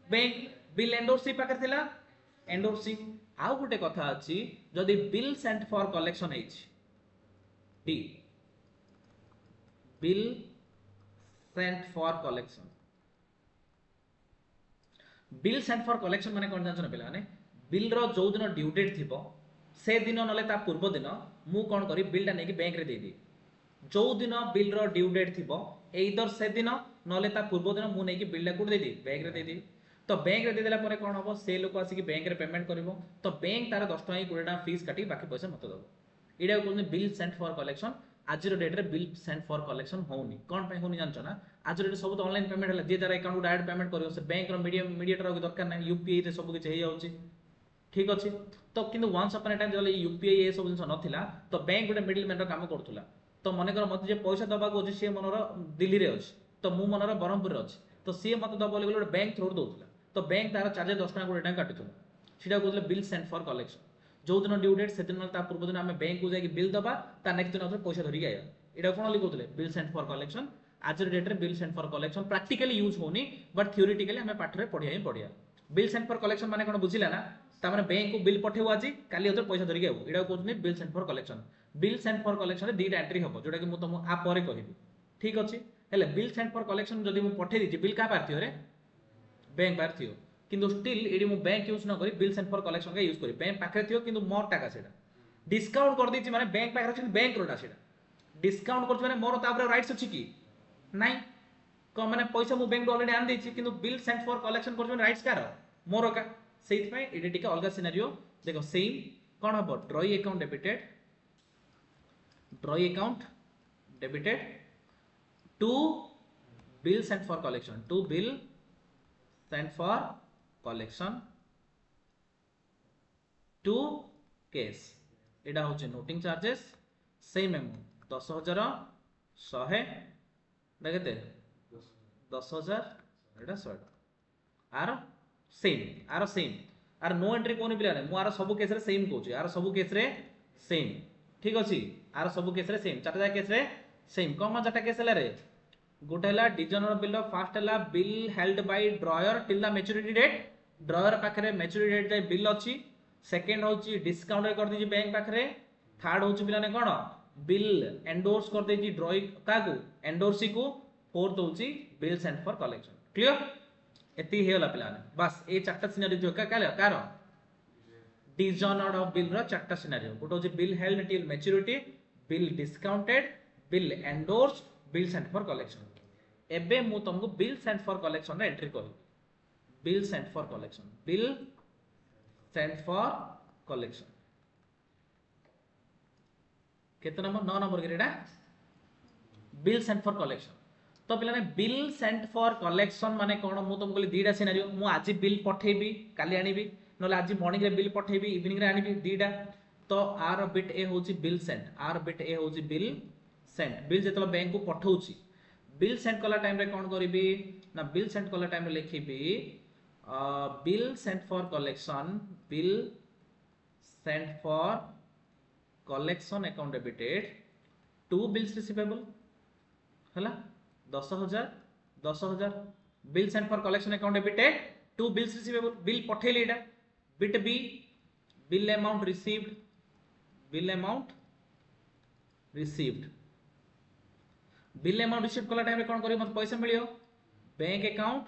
बैंक बिल एंडोर्सी पाखरे थिला एंडोर्सी आउ गुटे कथा अछि जदी बिल सेंट फॉर कलेक्शन हेछि डी bill sent for collection. bill sent for collection माने कोन जानछन पिला माने बिल रो जो दिन ड्यू डेट थिबो से दिन नले ता पूर्व दिन मु कोन करी बिल टा नेकी बैंक रे दे दी जो दिन बिल रो ड्यू डेट थिबो एइदर से दिन नले ता पूर्व दिन मु नेकी बिल टा कोड दे दी बैंक रे दे दी तो बैंक रे दे देला परे कोन हबो से लोक आसी कि बैंक रे पेमेंट करबो तो बैंक तार 10 टका 20 टका फीस काटी बाकी पैसा मते दबो इडा कोन बिल सेंट फॉर कलेक्शन आज डेट रे बिल सेंट फॉर कलेक्शन होनी कोन पे होनी जानछ ना आज डेट सब तो ऑनलाइन पेमेंट हला जे तार अकाउंट डायरेक्ट पेमेंट करियो से बैंक रो मीडिएटर के दरकार नै यूपीआई रे सब किछ हे जाउची ठीक अछि तो किंतु वंस अपन टाइम जले यूपीआई ए सब जिंस नथिला तो बैंक गोटे मिडिल मैन रो काम करथुला तो मने कर मते जे पैसा दबा को से मनर दिल्ली रे अछि तो मु मनर बरहमपुर रे अछि तो से मते दबा बोले गोटे बैंक थ्रू दोथुला तो बैंक तार चार्ज 10 टका 20 टका काटुथुला सीधा कहले बिल सेंट फॉर कलेक्शन जो दिन ड्यू डेट से दिन ता पूर्व दिन आमे बैंक को जाके बिल दबा ता नेक्स्ट दिन अथवा पैसा धरि आया एडा कोन लिखुतले बिल सेंट फॉर कलेक्शन आज डेट रे bill sent for collection practically use होनी बट थ्योरेटिकली हमें पाठ रे पढिया बिल सेंट फॉर कलेक्शन माने कोन बुझिला ना ता माने बैंक को बिल पठेउ आजी काली अथवा पैसा धरि आउ एडा कहउनी bill sent for collection bill sent for collection रे दीटा एंट्री हबो जोटा कि मु तुम आ परे कहिबी ठीक अछि हेले बिल सेंट फॉर कलेक्शन जदी मु पठे दिछि बिल का पारथियो रे बैंक पारथियो किंतु स्टिल एडी मु बैंक यूज न करी बिल सेंट फॉर कलेक्शन का यूज करी बैंक पाखरे थियो किंतु मोर टाका सेटा डिस्काउंट कर दैछि माने बैंक पाखरे अछि बैंक रोटा सेटा डिस्काउंट करछ माने मोर तापर राइट्स अछि की नाही को माने पैसा मु बैंक ऑलरेडी आन दैछि किंतु बिल सेंट फॉर कलेक्शन करछ माने राइट्स कार मोर का सेइत पय एडी टिका अलगा सिनेरियो देखो सेम कोन हबो drawee account debited to bill sent for collection to bill sent for collection to case एडा होचे नोटिंग चार्जेस सेम मेमो 10000 100 देखते 10000 एडा 100 आर सेम आर नो एंट्री कोनी पिला मु आर सब केस रे सेम कहूची आर सब केस रे सेम ठीक अछि आर सब केस रे सेम चारटा केस रे सेम कोन चारटा केस हला रे गोटे हला डिजनर बिल फर्स्ट हला bill held by drawer till the maturity date drawer पाखरे मैच्योरिटी डेट जाय बिल अछि सेकंड होची डिस्काउंट रे कर दिजी बैंक पाखरे थर्ड होची बिला ने कोन बिल एंडोर्स कर देजी ड्रॉई कागु एंडोर्सी को फोर्थ होची bill sent for collection clear एती हेला पिला ने बस ए चारटा सिनेरियो जो का कार डिजनर ऑफ बिल रो चारटा सिनेरियो गोटे होची bill held till maturity bill discounted bill endorse bill sent for collection एबे मु तुमको बिल सेंट फॉर कलेक्शन रे एंट्री करू बिल सेंट फॉर कलेक्शन केते नंबर 9 नंबर के रेडा बिल सेंट फॉर कलेक्शन तो पिला ने बिल सेंट फॉर कलेक्शन माने कोन मु तुमको दीटा सिनेरियो मु आज बिल पठेबी काली आनीबी नले आज मॉर्निंग रे बिल पठेबी इवनिंग रे आनीबी दीटा तो आर बिट ए होची बिल सेंट आर बिट ए होची बिल सेंट बिल जेतलो बैंक को पठौची बिल सेंट कला टाइम रे कोन करबी ना बिल सेंट कला टाइम रे लिखिबी bill sent for collection account debited to bills receivable हला 10000 bill sent for collection account debited to bills receivable bill पठेली एटा bit B bill amount received bill amount कला टाइम रे कोन करियो मत पैसा मिलियो bank account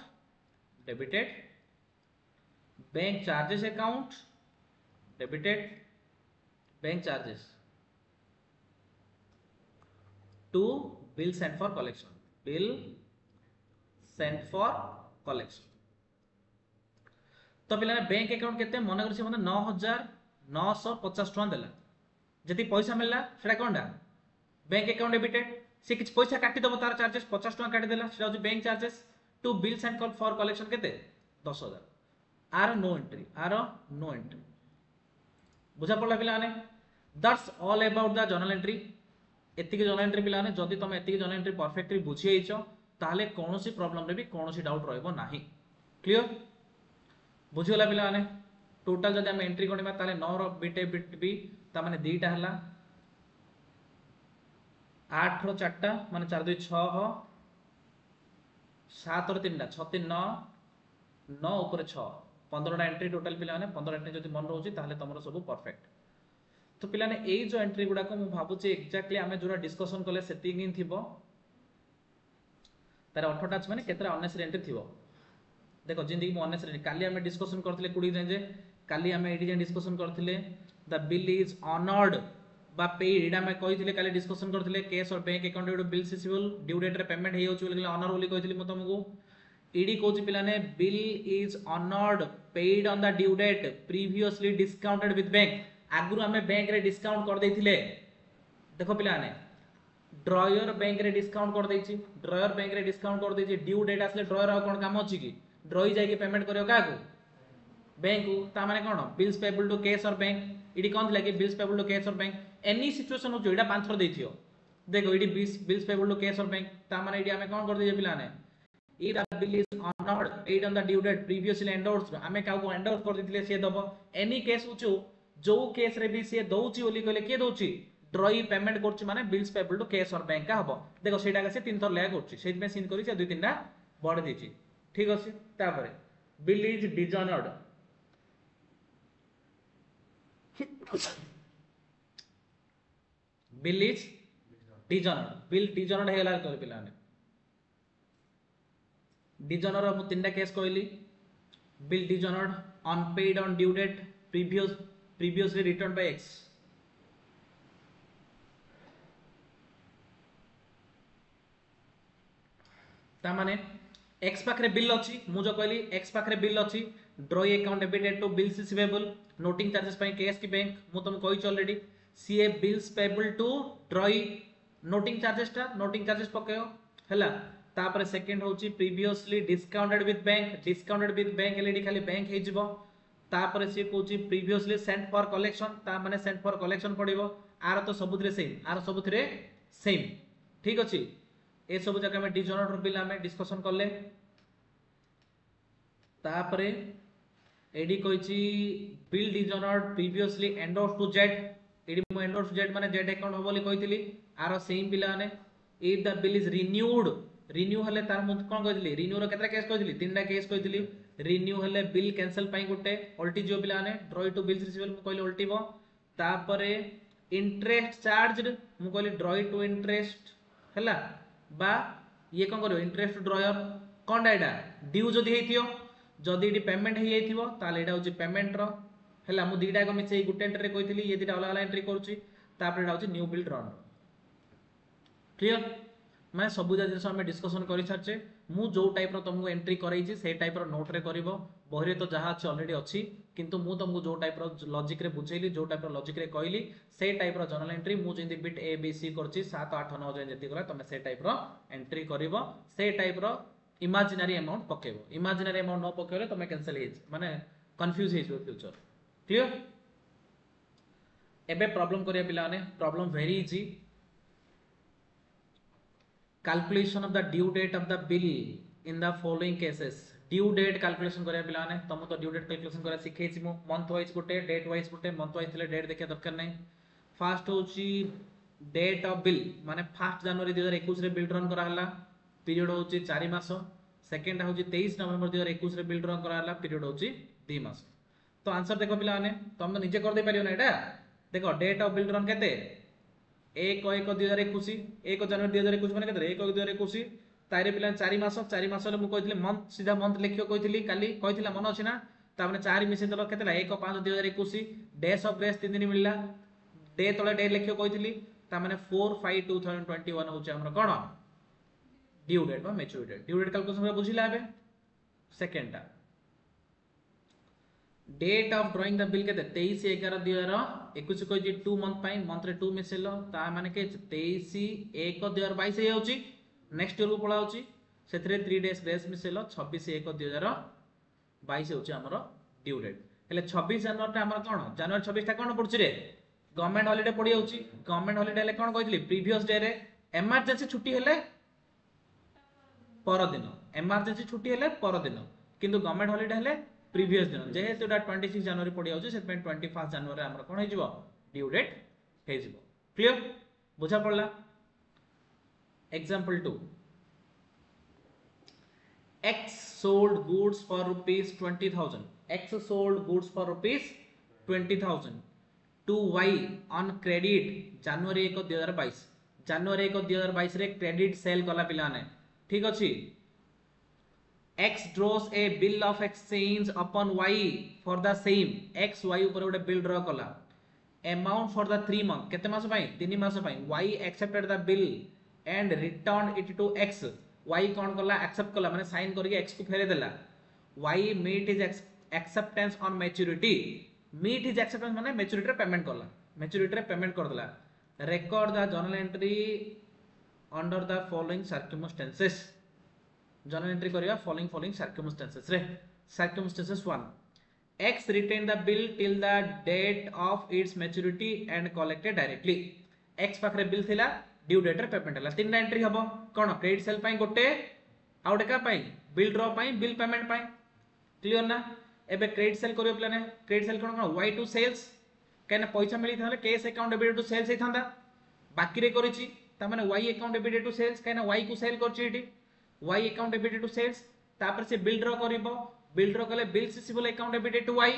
debited bank charges account debited bank charges to bill sent for collection तो पिला बैंक अकाउंट केते मन करछि मने 9950 टका देला जति पैसा मिलला सेटा कोनडा बैंक अकाउंट डेबिटेड से किछ पैसा काटी दबो तार चार्जेस 50 टका काटी देला सेटा होछि bank charges to bill sent for collection केते 10000 आर नो एंट्री बुझा पड़ला पिला माने that's all about the journal entry एतिके जर्नल एंट्री पिला माने जदी तुम एतिके जर्नल एंट्री परफेक्टली बुझी आइछो ताले कोनोसी प्रॉब्लम रे भी कोनोसी डाउट रहइबो नाही क्लियर बुझिला पिला माने टोटल जदी हम एंट्री कोनिबा ताले 9 रो बिट बी ता माने दीटा हला 8 रो 4टा माने 4 2 6 7 रो 3टा 6 3 9 9 ऊपर 6 15टा एंट्री टोटल पिला माने 15 एंट्री जदी मन रहउची ताले तमरो सब परफेक्ट तो पिला ने एई जो एंट्री गुडा को मु भाबुची एक्जेक्टली हमें जोरा डिस्कशन कले सेटिंग इन थिबो तार 18टा अछि माने केतरा अननेसेसरी एंट्री थिवो देखो जिंदगी मो अननेसेसरी काली हमें डिस्कशन करथिले कुडी जे काली हमें एडी जे डिस्कशन करथिले द बिल इज ऑनर्ड बा पेड एडा में कहिथिले काली डिस्कशन करथिले केस और बैंक अकाउंट एडो बिल रिसीवेबल ड्यू डेट रे पेमेंट हे होछि बोली ऑनर बोली कहिथिले म तुमको ईडी कहछि पिलाने bill is honoured paid on the due date previously discounted with bank आगुरु हमें बैंक रे डिस्काउंट कर देथिले देखो पिलाने ड्रॉयर बैंक रे डिस्काउंट कर देछि ड्रॉयर बैंक रे डिस्काउंट कर देछि ड्यू डेट आसले ड्रॉयर आ कोन काम अछि की ड्रॉई जाई के पेमेंट करियो काको बैंक को ता माने कोन बिल्स पेबल टू कैश और बैंक इडी कोन थिला कि बिल्स पेबल टू कैश और बैंक एनी सिचुएशन हो जोडा पांच थर देथियो देखो इडी बिल्स पेबल टू कैश और बैंक ता माने इडी हमें कोन कर देजे पिलाने if the bill is honored paid on the due date previously endorsed हमें काको एंडोर्स कर दिथिले से दबो एनी केस होचो जो केस रे भी से दउची ओली कहले के दउची ड्रॉई पेमेंट करछि माने बिल्स पेबल टू कैश और बैंक का हबो देखो सेटा के से तीन थर लेया करछि सेति में सीन करि से दुई तीनटा बढ दिछि ठीक अछि तापरे bill is dishonoured bill is dishonoured bill dishonoured हेला कर पिलाने डिजॉनर मु तीनटा केस कहली bill dishonoured unpaid on due date previously return by X ता माने एक्स पाखरे बिल अछि मु जो कहली एक्स पाखरे बिल अछि drawee account debited to bills receivable noting charges पई केस की बैंक मु तुम कहि ऑलरेडी सीए bills payable to drawee noting charges पकेयो हला तापर सेकंड होची प्रीवियसली डिस्काउंटेड विथ बैंक एलडी खाली बैंक हे जिवो तापर से कोची प्रीवियसली सेंट फॉर कलेक्शन ता माने सेंट फॉर कलेक्शन पडिवो आर तो सबुथरे सेम ठीक अछि ए सब जगह में डिजॉनर्ड बिल हमें डिस्कशन करले तापर एडी कहिची bill dishonoured previously endorse to Z एडी मो एंडोर्स टू जेड माने जेड अकाउंट हो बोली कहितली आर सेम बिल माने if the bill is renew हले तार मु कोन कहितली रिन्यू रो केतरा केस कहितली तीनटा केस कहितली रिन्यू हले बिल कैंसिल पई गुटे उल्टी जो बिल माने ड्रॉई टू बिल्स रिसीवेबल मु कहली उल्टीबो तापर इंटरेस्ट चार्जड मु कहली ड्रॉई टू इंटरेस्ट हला बा ये कोन करियो इंटरेस्ट ड्रॉयर कोन डाइडा ड्यू जदी हेतियो जदी इडी पेमेंट हे हेतियो ताले एडा होची पेमेंट रो हला मु दीटा को मिसे गुटे एंट्री कहितली ये दीटा अलग अलग एंट्री करूची तापर एडा होची न्यू बिल ड्रॉन क्लियर मैं सब जिन आम डिस्कसन कर सारे मु जो टाइप तुमको एंट्री करई से टाइप नोट रे करिवो बही तो जहाँ अच्छे अलरेडी अच्छी किंतु मु तुमको जो टाइप लॉजिक रे बुझेली जो टाइप लॉजिक रे कहली से टाइप जर्नल एंट्री मु जेंति बिट ए बी सी करछि 7 8 9 जाय जति करा तुम से टाइप एंट्री करिवो से टाइप इमेजिनरी अमाउंट पकेबो इमेजिनरी अमाउंट न पकेले तुम कैंसिल हे माने कंफ्यूज हे फ्यूचर क्लियर एबे प्रॉब्लम करिया पिला माने problem very easy calculation of the due date of the bill in the following cases due date calculation करिया पिला ने तुम तो due date calculation करा सिखै छि मु मंथ वाइज गुटे डेट वाइज गुटे मंथ वाइज थिले डेट देखिया दरकार नै फर्स्ट होची डेट ऑफ बिल माने 1 जनवरी 2021 रे बिल रन करा हला पीरियड होची 4 मास सेकंड होची 23 नवंबर 2021 रे बिल रन करा हला पीरियड होची 2 मास तो आंसर देखो पिला ने तुम निजे कर दे परियो ना एटा देखो डेट ऑफ बिल रन केते 1/1/2021 1 जनवरी 2021 माने केते 1/1/2021 तारे पिला 4 मास ले मु कहितले मंथ सीधा मंथ लिखियो कहितली काली कहितला मन अछि ना ता माने 4 मिसे दलो केतेला 1/5/2021 डेज ऑफ ग्रेस 3 दिन मिलला डे तळे डे लिखियो कहितली ता माने 4/5/2021 होचे हमर कोन ड्यू डेट बा maturity date due date calculation बुझिला बे सेकंड टा date of drawing the bill केते 23/11/2021 को जी 2 मंथ पाई मंथ रे 2 मिसेलो ता माने के 23/1/2022 हे होची नेक्स्ट ईयर को पळा होची सेथरे 3 डेज ग्रेस मिसेलो 26/1/2022 होची हमर ड्यू डेट हेले 26 जनवरी ता हमर कोन जनवरी 26 ता कोन पडची रे गवर्नमेंट हॉलिडे पडी होची गवर्नमेंट हॉलिडे ले कोन कहितली प्रीवियस डे रे इमरजेंसी छुट्टी हेले पर दिन इमरजेंसी छुट्टी हेले पर दिन किंतु गवर्नमेंट हॉलिडे हेले प्रीवियस दिन जेहेतु 26 जनवरी पड़ी जाउछ से 21 जनवरी हमर कोन हे जिवो ड्यू डेट हे जिवो क्लियर बुझा पड़ला example 2 x sold goods for rupees 20000 x sold goods for rupees 20000 to y on credit जनवरी 1 2022 जनवरी 1 2022 रे क्रेडिट सेल कला पिला ने ठीक अच्छे x draws a bill of exchange upon y for the same x y ऊपर गोटे bill draw कला amount for the 3 month केते मास पई 3 मास पई y accepted the bill and returned it to x y कोन कला accept कला माने साइन करके x को फेरे देला y meet his acceptance on maturity meet his acceptance माने maturity रे पेमेंट करला maturity रे पेमेंट कर देला record the journal entry under the following circumstances journal entry करिया following circumstances रे circumstances 1 x retained the bill till the date of its maturity and collected directly x पाखरे bill थिला due date रे payment हला तीन entry हबो कोन credit cell पई गोटे आउट का पई बिल ड्रॉ पई बिल पेमेंट पई क्लियर ना एबे क्रेडिट सेल करियो प्लान क्रेडिट सेल कोन कोन y टू सेल्स केना पैसा मिली थाले cash account debit to sales हेथांदा बाकी रे करिछि ता माने y account debit to sales केना y को सेल करछि एटी y account debit to sales तापर से बिल ड्रॉ करिवो बिल ड्रॉ कले bill receivable account debit to y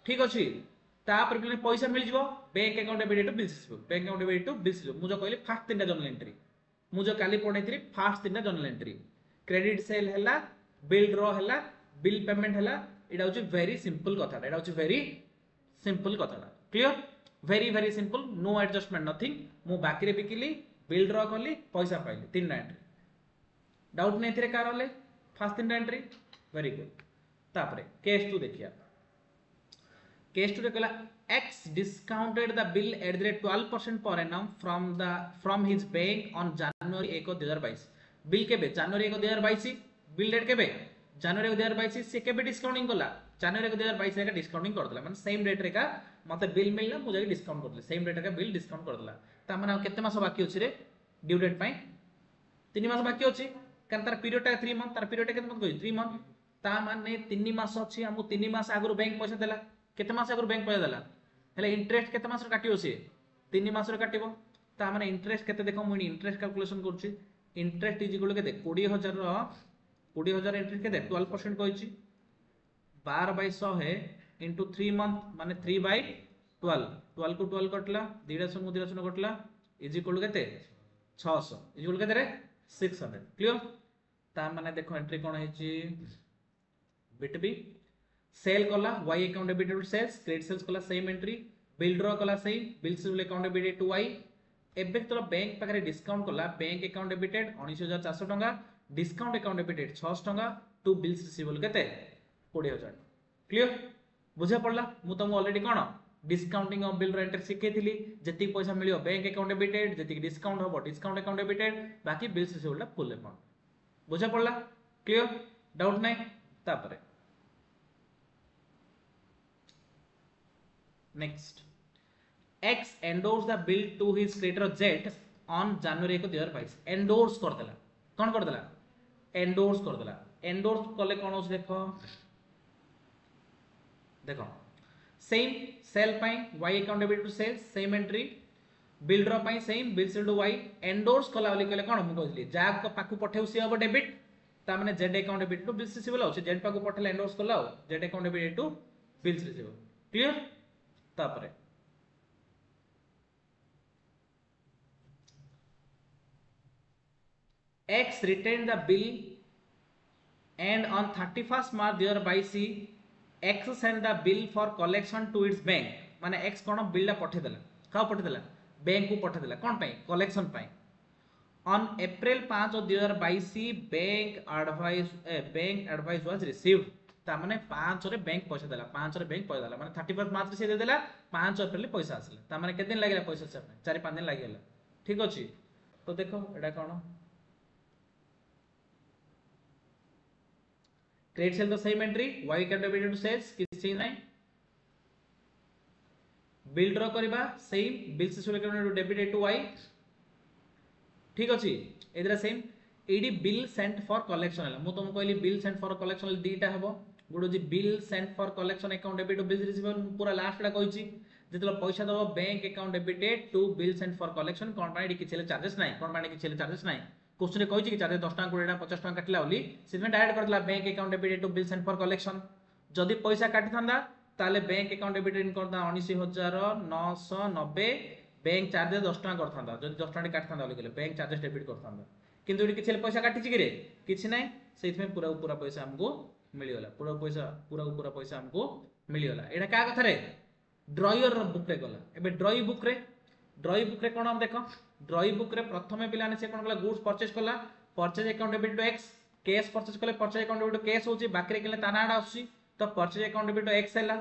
ठीक अछि तापर प्लान पैसा मिल जिवो bank account debit to bill receivable bank account debit to bill receivable मु जो कहली फास्ट तीनटा जर्नल एंट्री मु जो काली पढैत्री फास्ट तीनटा जर्नल एंट्री क्रेडिट सेल हैला बिल ड्रॉ हैला बिल पेमेंट हैला एटा होची वेरी सिंपल कथा एटा होची वेरी सिंपल कथा clear very simple no adjustment nothing मु बाकी रे बिकिली बिल ड्रॉ करली पैसा पाइली तीनटा एंट्री डाउट नै थिरे कारले फास्ट तीनटा एंट्री वेरी गुड तापरे केस 2 देखिया केस 2 रे कहला x discounted the bill at the rate 12% per annum from his bank on January 1 2022 bill केबे जनवरी 1 2022 बिल डेट केबे जनवरी 1 2022 से केबे डिस्काउंटिंग कला जनवरी 1 2022 रे का डिस्काउंटिंग कर देला माने सेम डेट रे का मते बिल मिलला मु जाके डिस्काउंट कर देला सेम डेट रे का बिल डिस्काउंट कर देला ता माने केते मास बाकी अछि रे ड्यू डेट पई 3 मास बाकी अछि कारण तार पीरियड टा 3 मंथ तार पीरियड केते मंथ कहि 3 मंथ ता माने 3 मास अछि हमु 3 मास आगु बैंक पैसा देला केते मास आगु बैंक पैसा देला हेले इंटरेस्ट केते मास रे काटियो से 3 मास रे काटिबो ता माने इंटरेस्ट केते देखो मु इंटरेस्ट कैलकुलेशन करछि इंटरेस्ट इज इक्वल केते 20000 रो 20000 इंटरेस्ट केते 12% कहिछि 12/100 है इनटू 3 मंथ माने 3/12 12 को 12 कटला 200 कटला इज इक्वल केते 600 इज इक्वल केते रे 600 क्लियर ता माने देखो एंट्री कोन हेछि बिट बी सेल कला y account debit to sales credit sales कला सेम एंट्री बिल ड्रॉ कला same bill receivable account debit to y एबे तो बैंक पाखरे डिस्काउंट कला बैंक अकाउंट डेबिटेड 19400 टंका डिस्काउंट अकाउंट डेबिटेड 600 टंका टू बिल्स रिसीवेबल केते 20000 क्लियर बुझा पड़ला मु तुमको ऑलरेडी कोन डिस्काउंटिंग ऑफ बिल रेंट सिखेथिली जति पैसा मिलियो बैंक अकाउंट डेबिटेड जति डिस्काउंट होबो डिस्काउंट अकाउंट डेबिटेड बाकी बिल्स रिसीवेबल फुल अमाउंट बुझा पड़ला क्लियर डाउट नै तापरे next x endorse the bill to his creditor z on January 1 2022 endorse कर देला कोन कर देला endorse कर देला endorse कले कोन होस देखो देखो सेम सेल पाई y account debit to sales same entry bill draw पाई same bill sale to y endorse कला वाली कले कोन मु कहली जाग को पाकु पठेउ से अब डेबिट ता माने z account debit to bill receivable हो z पाकु पठेला endorse कला हो z account debit to bill receivable clear तापरे X retained the bill and on 31st March thereby C X sent the bill for collection to its bank माने X कोन bill ला पठे देला का पठे देला बैंक को पठे देला कोन पई कलेक्शन पई on April 5 2022 bank advice was received ता माने 5 रे बैंक पैसा देला 5 रे बैंक पैसा देला माने 31 मार्च से दे देला 5 अप्रैल पैसा आसला ता माने केते दिन लागिला पैसा से 4-5 दिन लागिला ठीक अछि तो देखो एडा कोन क्रेडिट सेल तो same entry y account debit to sales किसी नहीं बिल ड्रॉ करबा सेम बिल से अकाउंट डेबिट टू y ठीक अछि एदरा सेम एडी बिल सेंट फॉर कलेक्शन हला मु तुम कहली बिल सेंट फॉर कलेक्शन दीटा हबो गुडो जी bill sent for collection account debit to bill receivable पूरा लास्ट ला कहिछि जेतला पैसा दबो bank account debited to bill sent for collection कोन पानी किछले चार्जेस नाही कोन पानी किछले चार्जेस नाही क्वेश्चन रे कहिछि कि चार्जेस 10 टका 20 टका 50 टका काटला ओली सिमेंट ऐड करतला bank account debited to bill sent for collection जदी पैसा काटि थांदा ताले बैंक अकाउंट डेबिटेड करदा 19990 बैंक चार्जेस 10 टका करथांदा जदी 10 टका काटि थांदा ओली बैंक चार्जेस डेबिट करथांदा किंतु एटी किछि पैसा काटिछि कि रे किछि नै सेइथ में पूरा पूरा पैसा हमको मिली गला पूरा पैसा हमको मिली गला एटा का कथा रे ड्रॉयर बुक रे गला एबे ड्रॉई बुक रे कोन हम देखो ड्रॉई बुक रे प्रथमे पिलाने से कोन गला गुड्स परचेज कला purchase account debit to X cash purchase कले purchase account debit to cash होची बाकी रे केले तानाडा आसी तो purchase account debit to X हैला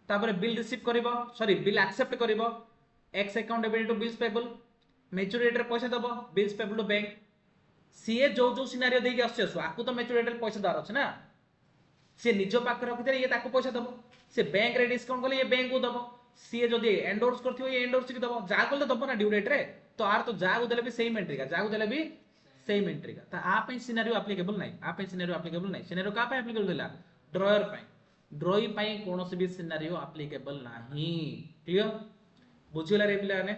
तापर बिल रिसीव करिवो सॉरी बिल एक्सेप्ट करिवो X account debit to bills payable maturity रे पैसा दबो बिल्स पेबल टू बैंक सीए जो सिनारियो देके आसी आसु आकु तो मैच्योरिटी रे पैसा दार अछि ना से निज पाख रखिते ये ताको पैसा दबो से बैंक रे डिस्काउंट कले ये बैंक को दबो सीए जदी एंडोर्स करथियो ये एंडोर्स की दबो जा कले दबो ना ड्यू डेट रे तो आर तो जा देले भी सेम एंट्री का जा देले भी सेम एंट्री का ता आ पे सिनेरियो एप्लीकेबल नाही आ पे सिनेरियो एप्लीकेबल नाही सिनेरियो का पे एप्लीकेबल देला ड्रॉयर पे ड्रॉई पे कोनोसी भी सिनेरियो एप्लीकेबल नाही क्लियर बुझिला रे पिला ने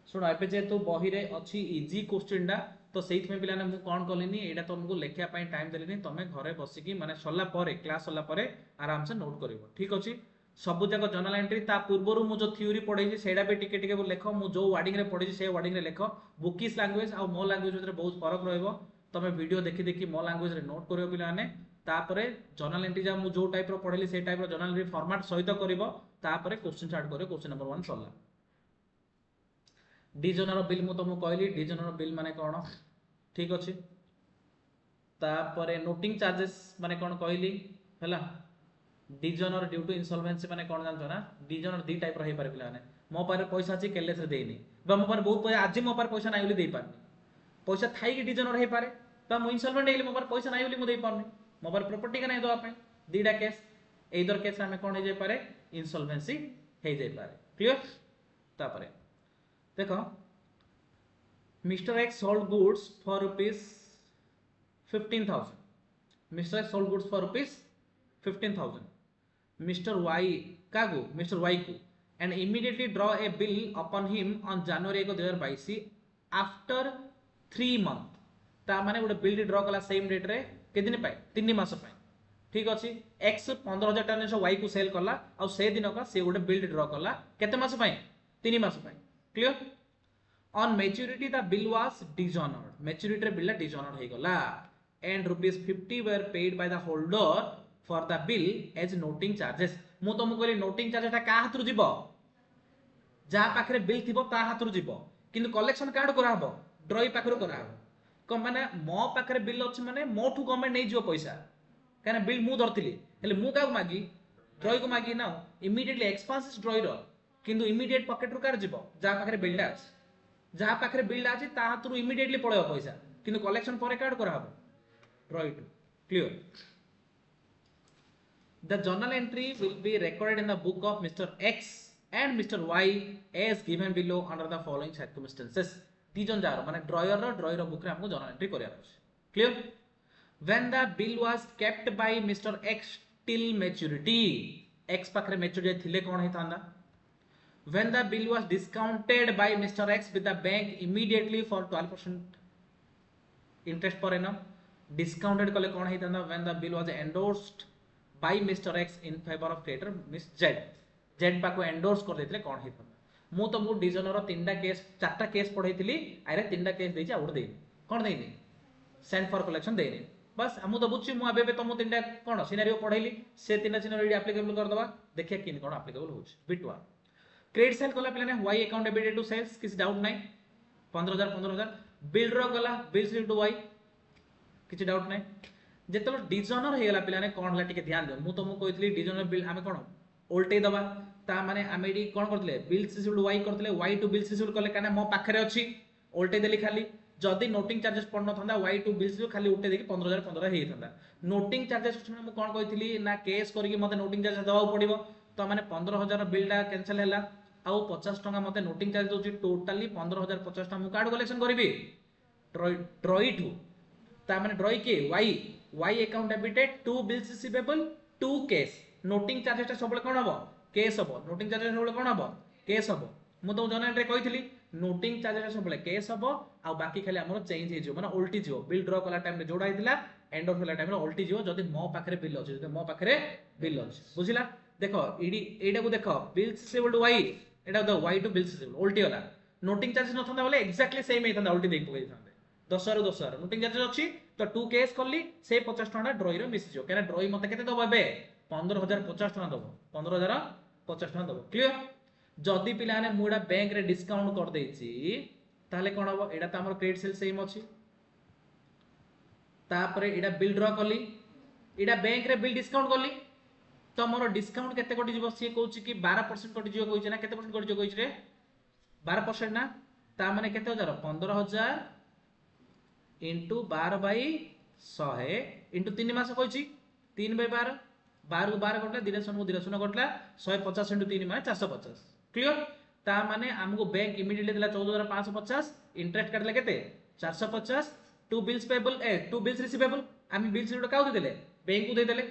सुनो एपे जे तो बही रे अछि इजी क्वेश्चन डा तो सेइथ में पिला ने मु कोन कलिनी एटा तुमको लेखिया पई टाइम देलिनी तमे घरे बसी की माने सल्ला परे क्लास सल्ला परे आराम से नोट करिवो ठीक अछि सब जगह जर्नल एंट्री ता पूर्वरु मु जो थ्योरी पढै छी सेडा भी टिके टिके लेखो मु जो वर्डिंग रे पढै छी से वर्डिंग रे लेखो बुकिस लैंग्वेज आ मो लैंग्वेज भितर बहुत फरक रहइबो तमे वीडियो देखि देखि मो लैंग्वेज रे नोट करिवो पिला ने तापरे जर्नल एंट्री जा मु जो टाइप रो पढैली से टाइप रो जर्नल एंट्री फॉर्मेट सहित करिवो तापरे क्वेश्चन स्टार्ट करिवो क्वेश्चन नंबर 1 सल्ला डिजनर बिल मु तुमको कहली डिजनर बिल माने कोन ठीक अछि तापरे नोटिंग चार्जेस माने कोन कहली हला डिजनर ड्यू टू इंसॉल्वेंसी माने कोन जानतो ना डिजनर दी टाइप रही पारे पिलाने मो पारे पैसा अछि केलेस रे देइनी बा मो पारे बहुत पैसा आज मो पारे पैसा नाही बोली देई पारनी पैसा थाई कि डिजनर हे पारे बा मो इंसॉल्वेंट हेली मो पारे पैसा नाही बोली मो देई पारनी मो पारे प्रॉपर्टी का नाही दो आपे दीडा केस एदर केस हमें कोन हे जाय पारे इंसॉल्वेंसी हे जाय पारे क्लियर तापरे देखो mister x sold goods for rupees 15,000 mister x sold goods for rupees 15,000 Mr. Y Kago Mr. Y को and immediately draw a bill upon him on January 1 2022 after 3 month ता माने गोटे बिल ड्रॉ कला same date रे के दिन पाए 3 मास पाए ठीक अछि x 15,000 टका ने y को सेल कला आ से दिन का से गोटे बिल ड्रॉ कला केते मास पाए 3 मास पाए clear on maturity the bill was dishonored maturity रे बिल dishonored हे गला and rupees 50 were paid by the holder for the bill as noting charges मु तुमको कहली नोटिंग चार्जेस ता का हाथरु जीवो जा पाखरे बिल थिबो ता हाथरु जीवो किंतु कलेक्शन कार्ड करा हबो ड्रॉई पाखरु करा हबो कम माने मो पाखरे बिल अछि माने मोठु गवर्नमेंट नै जिवो पैसा काने बिल मु धरतिली हेले मु का मागी ड्रॉई को मागी ना इमीडिएटली एक्सपेंसेस ड्रॉई रो किंतु इमीडिएट पॉकेट रु कार जीवो जा पाखरे बिल डा अछि जा पाखरे बिल डा अछि ता हाथरु इमीडिएटली पळेबो पैसा किंतु कलेक्शन परे कार्ड करा हबो drawee to clear The journal entry will be recorded in the book of Mr. X and Mr. Y as given below under the following circumstances. Teejan jar माने ड्रॉयर बुक रे हमको जर्नल एंट्री करिया अछि clear when the bill was kept by Mr. X till maturity X पाखरे maturity थिले कोन हेतांदा when the bill was discounted by Mr. X with the bank immediately for 12% interest per annum discounted कले कोन हेतांदा when the bill was endorsed by Mr. X in favor of creditor Miss Z Z पाको endorse कर देथिले कोन हेता मु तो मु designer तीनटा case चारटा case पढैथिली आरे तीनटा case देछि आउट देइ कोन देइनी सेंड फॉर कलेक्शन देइनी बस हमु तो बुझछि मु आबे तुम तीनटा कोन सिनेरियो पढैली से तीनटा सिनेरियो एप्लीकेबल कर दबा देखिया किन कोन एप्लीकेबल होछ बिटवा क्रेडिट सेल कला पिलाने y account debited to sales किस डाउट नै 15,000 बिल ड्रॉ कला बिल्स टू y किछ डाउट नै जेतलो डिजनर हे गला पिलाने कोन हला टिके ध्यान दे मु तुमको कहितली डिजनर बिल हमें कोन उल्टे दबा ता माने आमेडी कोन करतले बिल रिसीव्ड y करतले y टू बिल रिसीव्ड करले काने मो पाखरे अछि उल्टे देली खाली जदी नोटिंग चार्जेस पड़न थंदा y टू बिल रिसीव्ड खाली उल्टे देखि 15,015 हे थंदा नोटिंग चार्जेस मु कोन कहितली ना केस करिकि मते नोटिंग चार्जेस दबाउ पड़िबो तो माने 15,000 बिल डा कैंसिल हैला आउ 50 टका मते नोटिंग चार्ज दोची टोटली 15,050 टका मु कार्ड कलेक्शन करबी ड्रॉई टू ता माने ड्रॉई के y account debited to bills receivable to cash noting charges सबले कोन हबो केस हबो नोटिंग चार्जेस सबले कोन हबो केस हबो मु तो जर्नल रे कहितली नोटिंग चार्जेस सबले केस हबो आ बाकी खाली हमर चेंज हे जो माने उल्टी जो बिल ड्रॉ कला टाइम रे जोडा हितला एंड ऑफ कला टाइम रे उल्टी जो जदी मो पाखरे बिल अछि जदी मो पाखरे बिल अछि बुझिला देखो एडा को देखो बिल्स रिसीवेबल y एडा द y टू बिल्स रिसीवेबल उल्टी होला नोटिंग चार्जेस न थंदा बोले एक्जेक्टली सेम हे थंदा उल्टी देख पकई थंदे 10 रु 10 नोटिंग चार्जेस अच्छी तो 2 केस करली से 50 टका ड्रॉई रो मिसी जो कहना ड्रॉई मते केते दबो एबे 15050 टका दबो 15050 टका दबो क्लियर जदी पिला ने मुडा बैंक रे डिस्काउंट कर देछि ताले कोन हबो एडा त हमर क्रेडिट सेल सेम अछि तापरे एडा बिल ड्रॉ करली एडा बैंक रे बिल डिस्काउंट करली तो मोर डिस्काउंट केते कटि जीवो सी कहउछि कि 12% कटि जीवो कहउछि ना केते परसेंट कटि जीवो कहउछि रे 12% ना ता माने केते हजार 15000 इंटू 12 बाई 100 इंटू 3 मास कहउछि 3 बाई 12 12 को 12 कटला दिरसन को दिरसन कटला 150 इंटू 3 माने 450 क्लियर ता माने हमको बैंक इमीडिएटली देला 14550 इंटरेस्ट काटला केते 450 to bills payable to bills receivable हम बिल्स रे काउ देले बैंक को दे देले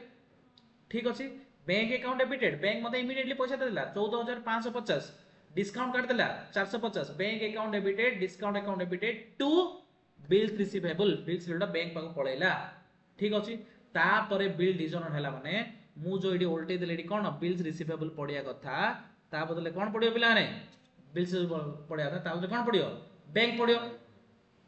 ठीक अछि बैंक अकाउंट डेबिटेड बैंक मते इमीडिएटली पैसा देला 14550 डिस्काउंट काट देला 450 bank account debited discount account debited to bills receivable bills रे बैंक पाको पळैला ठीक अछि ता परे बिल डिजनर हैला माने मु जो एडी ओल्टे देले एडी कोन बिल्स रिसीवेबल पडिया कथा ता बदले कोन पडियो पिला ने बिल्स पडिया था ता बदले कोन पडियो बैंक पडियो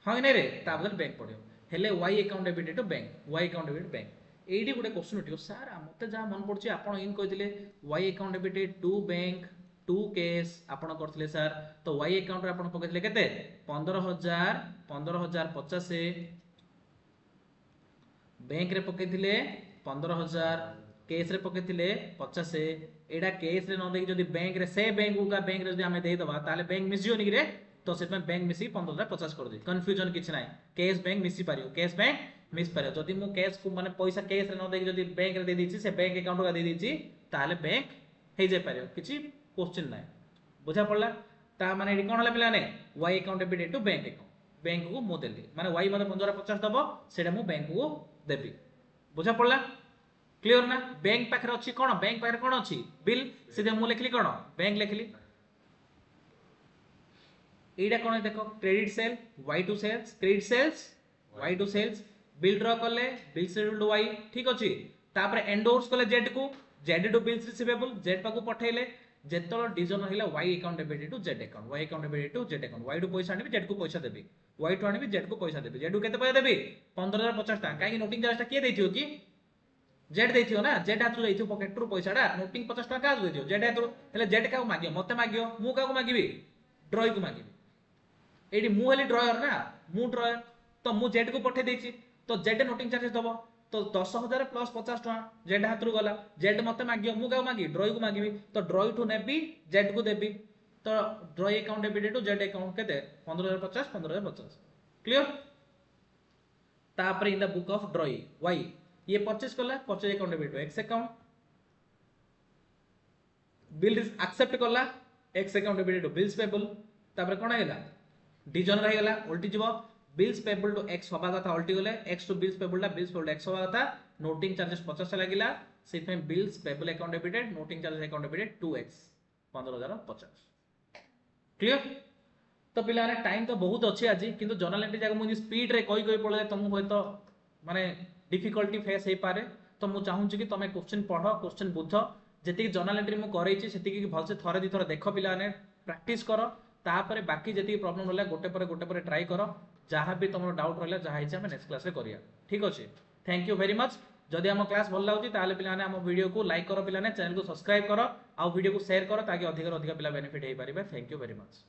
हां नै रे ता बदले बैंक पडियो हेले Y account debited to bank Y account debited bank एडी गुटे क्वेश्चन उठियो सर मते जा मन पड़छि आपण इन कहिथिले Y account debited to bank two case आपण करथिले सर तो वाई अकाउंट रे आपण पकेथिले केते 15050 बैंक रे पकेथिले 15000 केस रे पकेथिले 50 एडा केस रे न देकी जदी बैंक रे से बैंक का बैंक रे जदी हमें देई दबा ताले बैंक मिसियो नि रे तो से बैंक मिसी 15050 कर दे कंफ्यूजन किछ नाही केस बैंक मिसी पारियो केस बैंक मिस पारियो जदी मु केस को माने पैसा केस रे न देकी जदी बैंक रे दे दीची से बैंक अकाउंट का दे दीची ताले बैंक हे जे पारियो किछि क्वेश्चन नाही बुझा पड़ला ता माने एडी कोन हला पिला ने Y account debited to bank account bank को मु देली माने वाई मते 15050 दबो सेडा मु बैंक को देबी बुझा पड़ला क्लियर ना बैंक पाखरे अछि कोन बैंक पाखरे कोन अछि बिल सीधे मु लिखली कोन बैंक लिखली एडा कोन देखो credit sale Y to sales credit sales Y to sales bill draw करले बिल शेड्यूल्ड वाई ठीक अछि तापर एंडोर्स करले जेड को Z to bills receivable Z पाको पठेले जेतल डिजन हिला Y account debited to Z account Y account debited to Z account Y to पैसा आनिबी जेड को पैसा देबी वाई टू आनिबी जेड को पैसा देबी जेड को केते पैसा देबी 15050 टका काई नोटिंग चार्ज ता के देथियो कि जेड देथियो ना जेड हाथ देथियो पॉकेट रू पैसाडा नोटिंग 50 टका का देथियो जेड हाथ हेले जेड का मागियो मते मागियो मु का को मागिबी ड्रॉय को मागिबी एडी मु हेली ड्रॉयर ना मु ड्रॉयर तो मु जेड को पठे देछि तो जेड नोटिंग चार्जेस दबो तो 10000 प्लस 50 टका जेड हाथ रू गला जेड मते मागियो मु का मागी ड्रॉय को मागिबी तो ड्रॉय टू नेबी जेड को देबी तो drawee account debited to Z account केते 15050 क्लियर तापर in the book of drawee Y ये परचेज करला purchase account debit to X account bill accept करला X account debit to bills payable तापर कोन हैला डिजन रह गेला उल्टी जीवो बिल्स पेबल टू एक्स होबा कथा उल्टी गले X to bills payable X होबा कथा नोटिंग चार्जेस 50 लागिला सेट में bills payable account debited noting charges account debited 2x 15050 clear तो पिला ने टाइम तो बहुत अच्छी आज किंतु जर्नल एंट्री जाक मु स्पीड रे कहि पळे तुमको होय तो माने डिफिकल्टी फेस हे पारे तो मु चाहूँ कि तुम क्वेश्चन पढ़ क्वेश्चन बुझ जी जर्नल एंट्री मुझे करैछि सेतिकी भलसे थरे दी थर देख पिला ने प्रैक्टिस कर तापर बाकी जी प्रॉब्लम रहा गोटे पर ट्राई कर जहाँ भी तुम डाउट रहा जहाँ हम नेक्स्ट क्लास करिया ठीक अच्छे थैंक यू वेरी मच जदि आम क्लास भल लगे ताले पिला ने आम वीडियो को लाइक कर पिला ने चैनल को सब्सक्राइब कर आ वीडियो को शेयर कर ताकि अधिक अधिक पिला बेनिफिट हो पारे थैंक यू वेरी मच।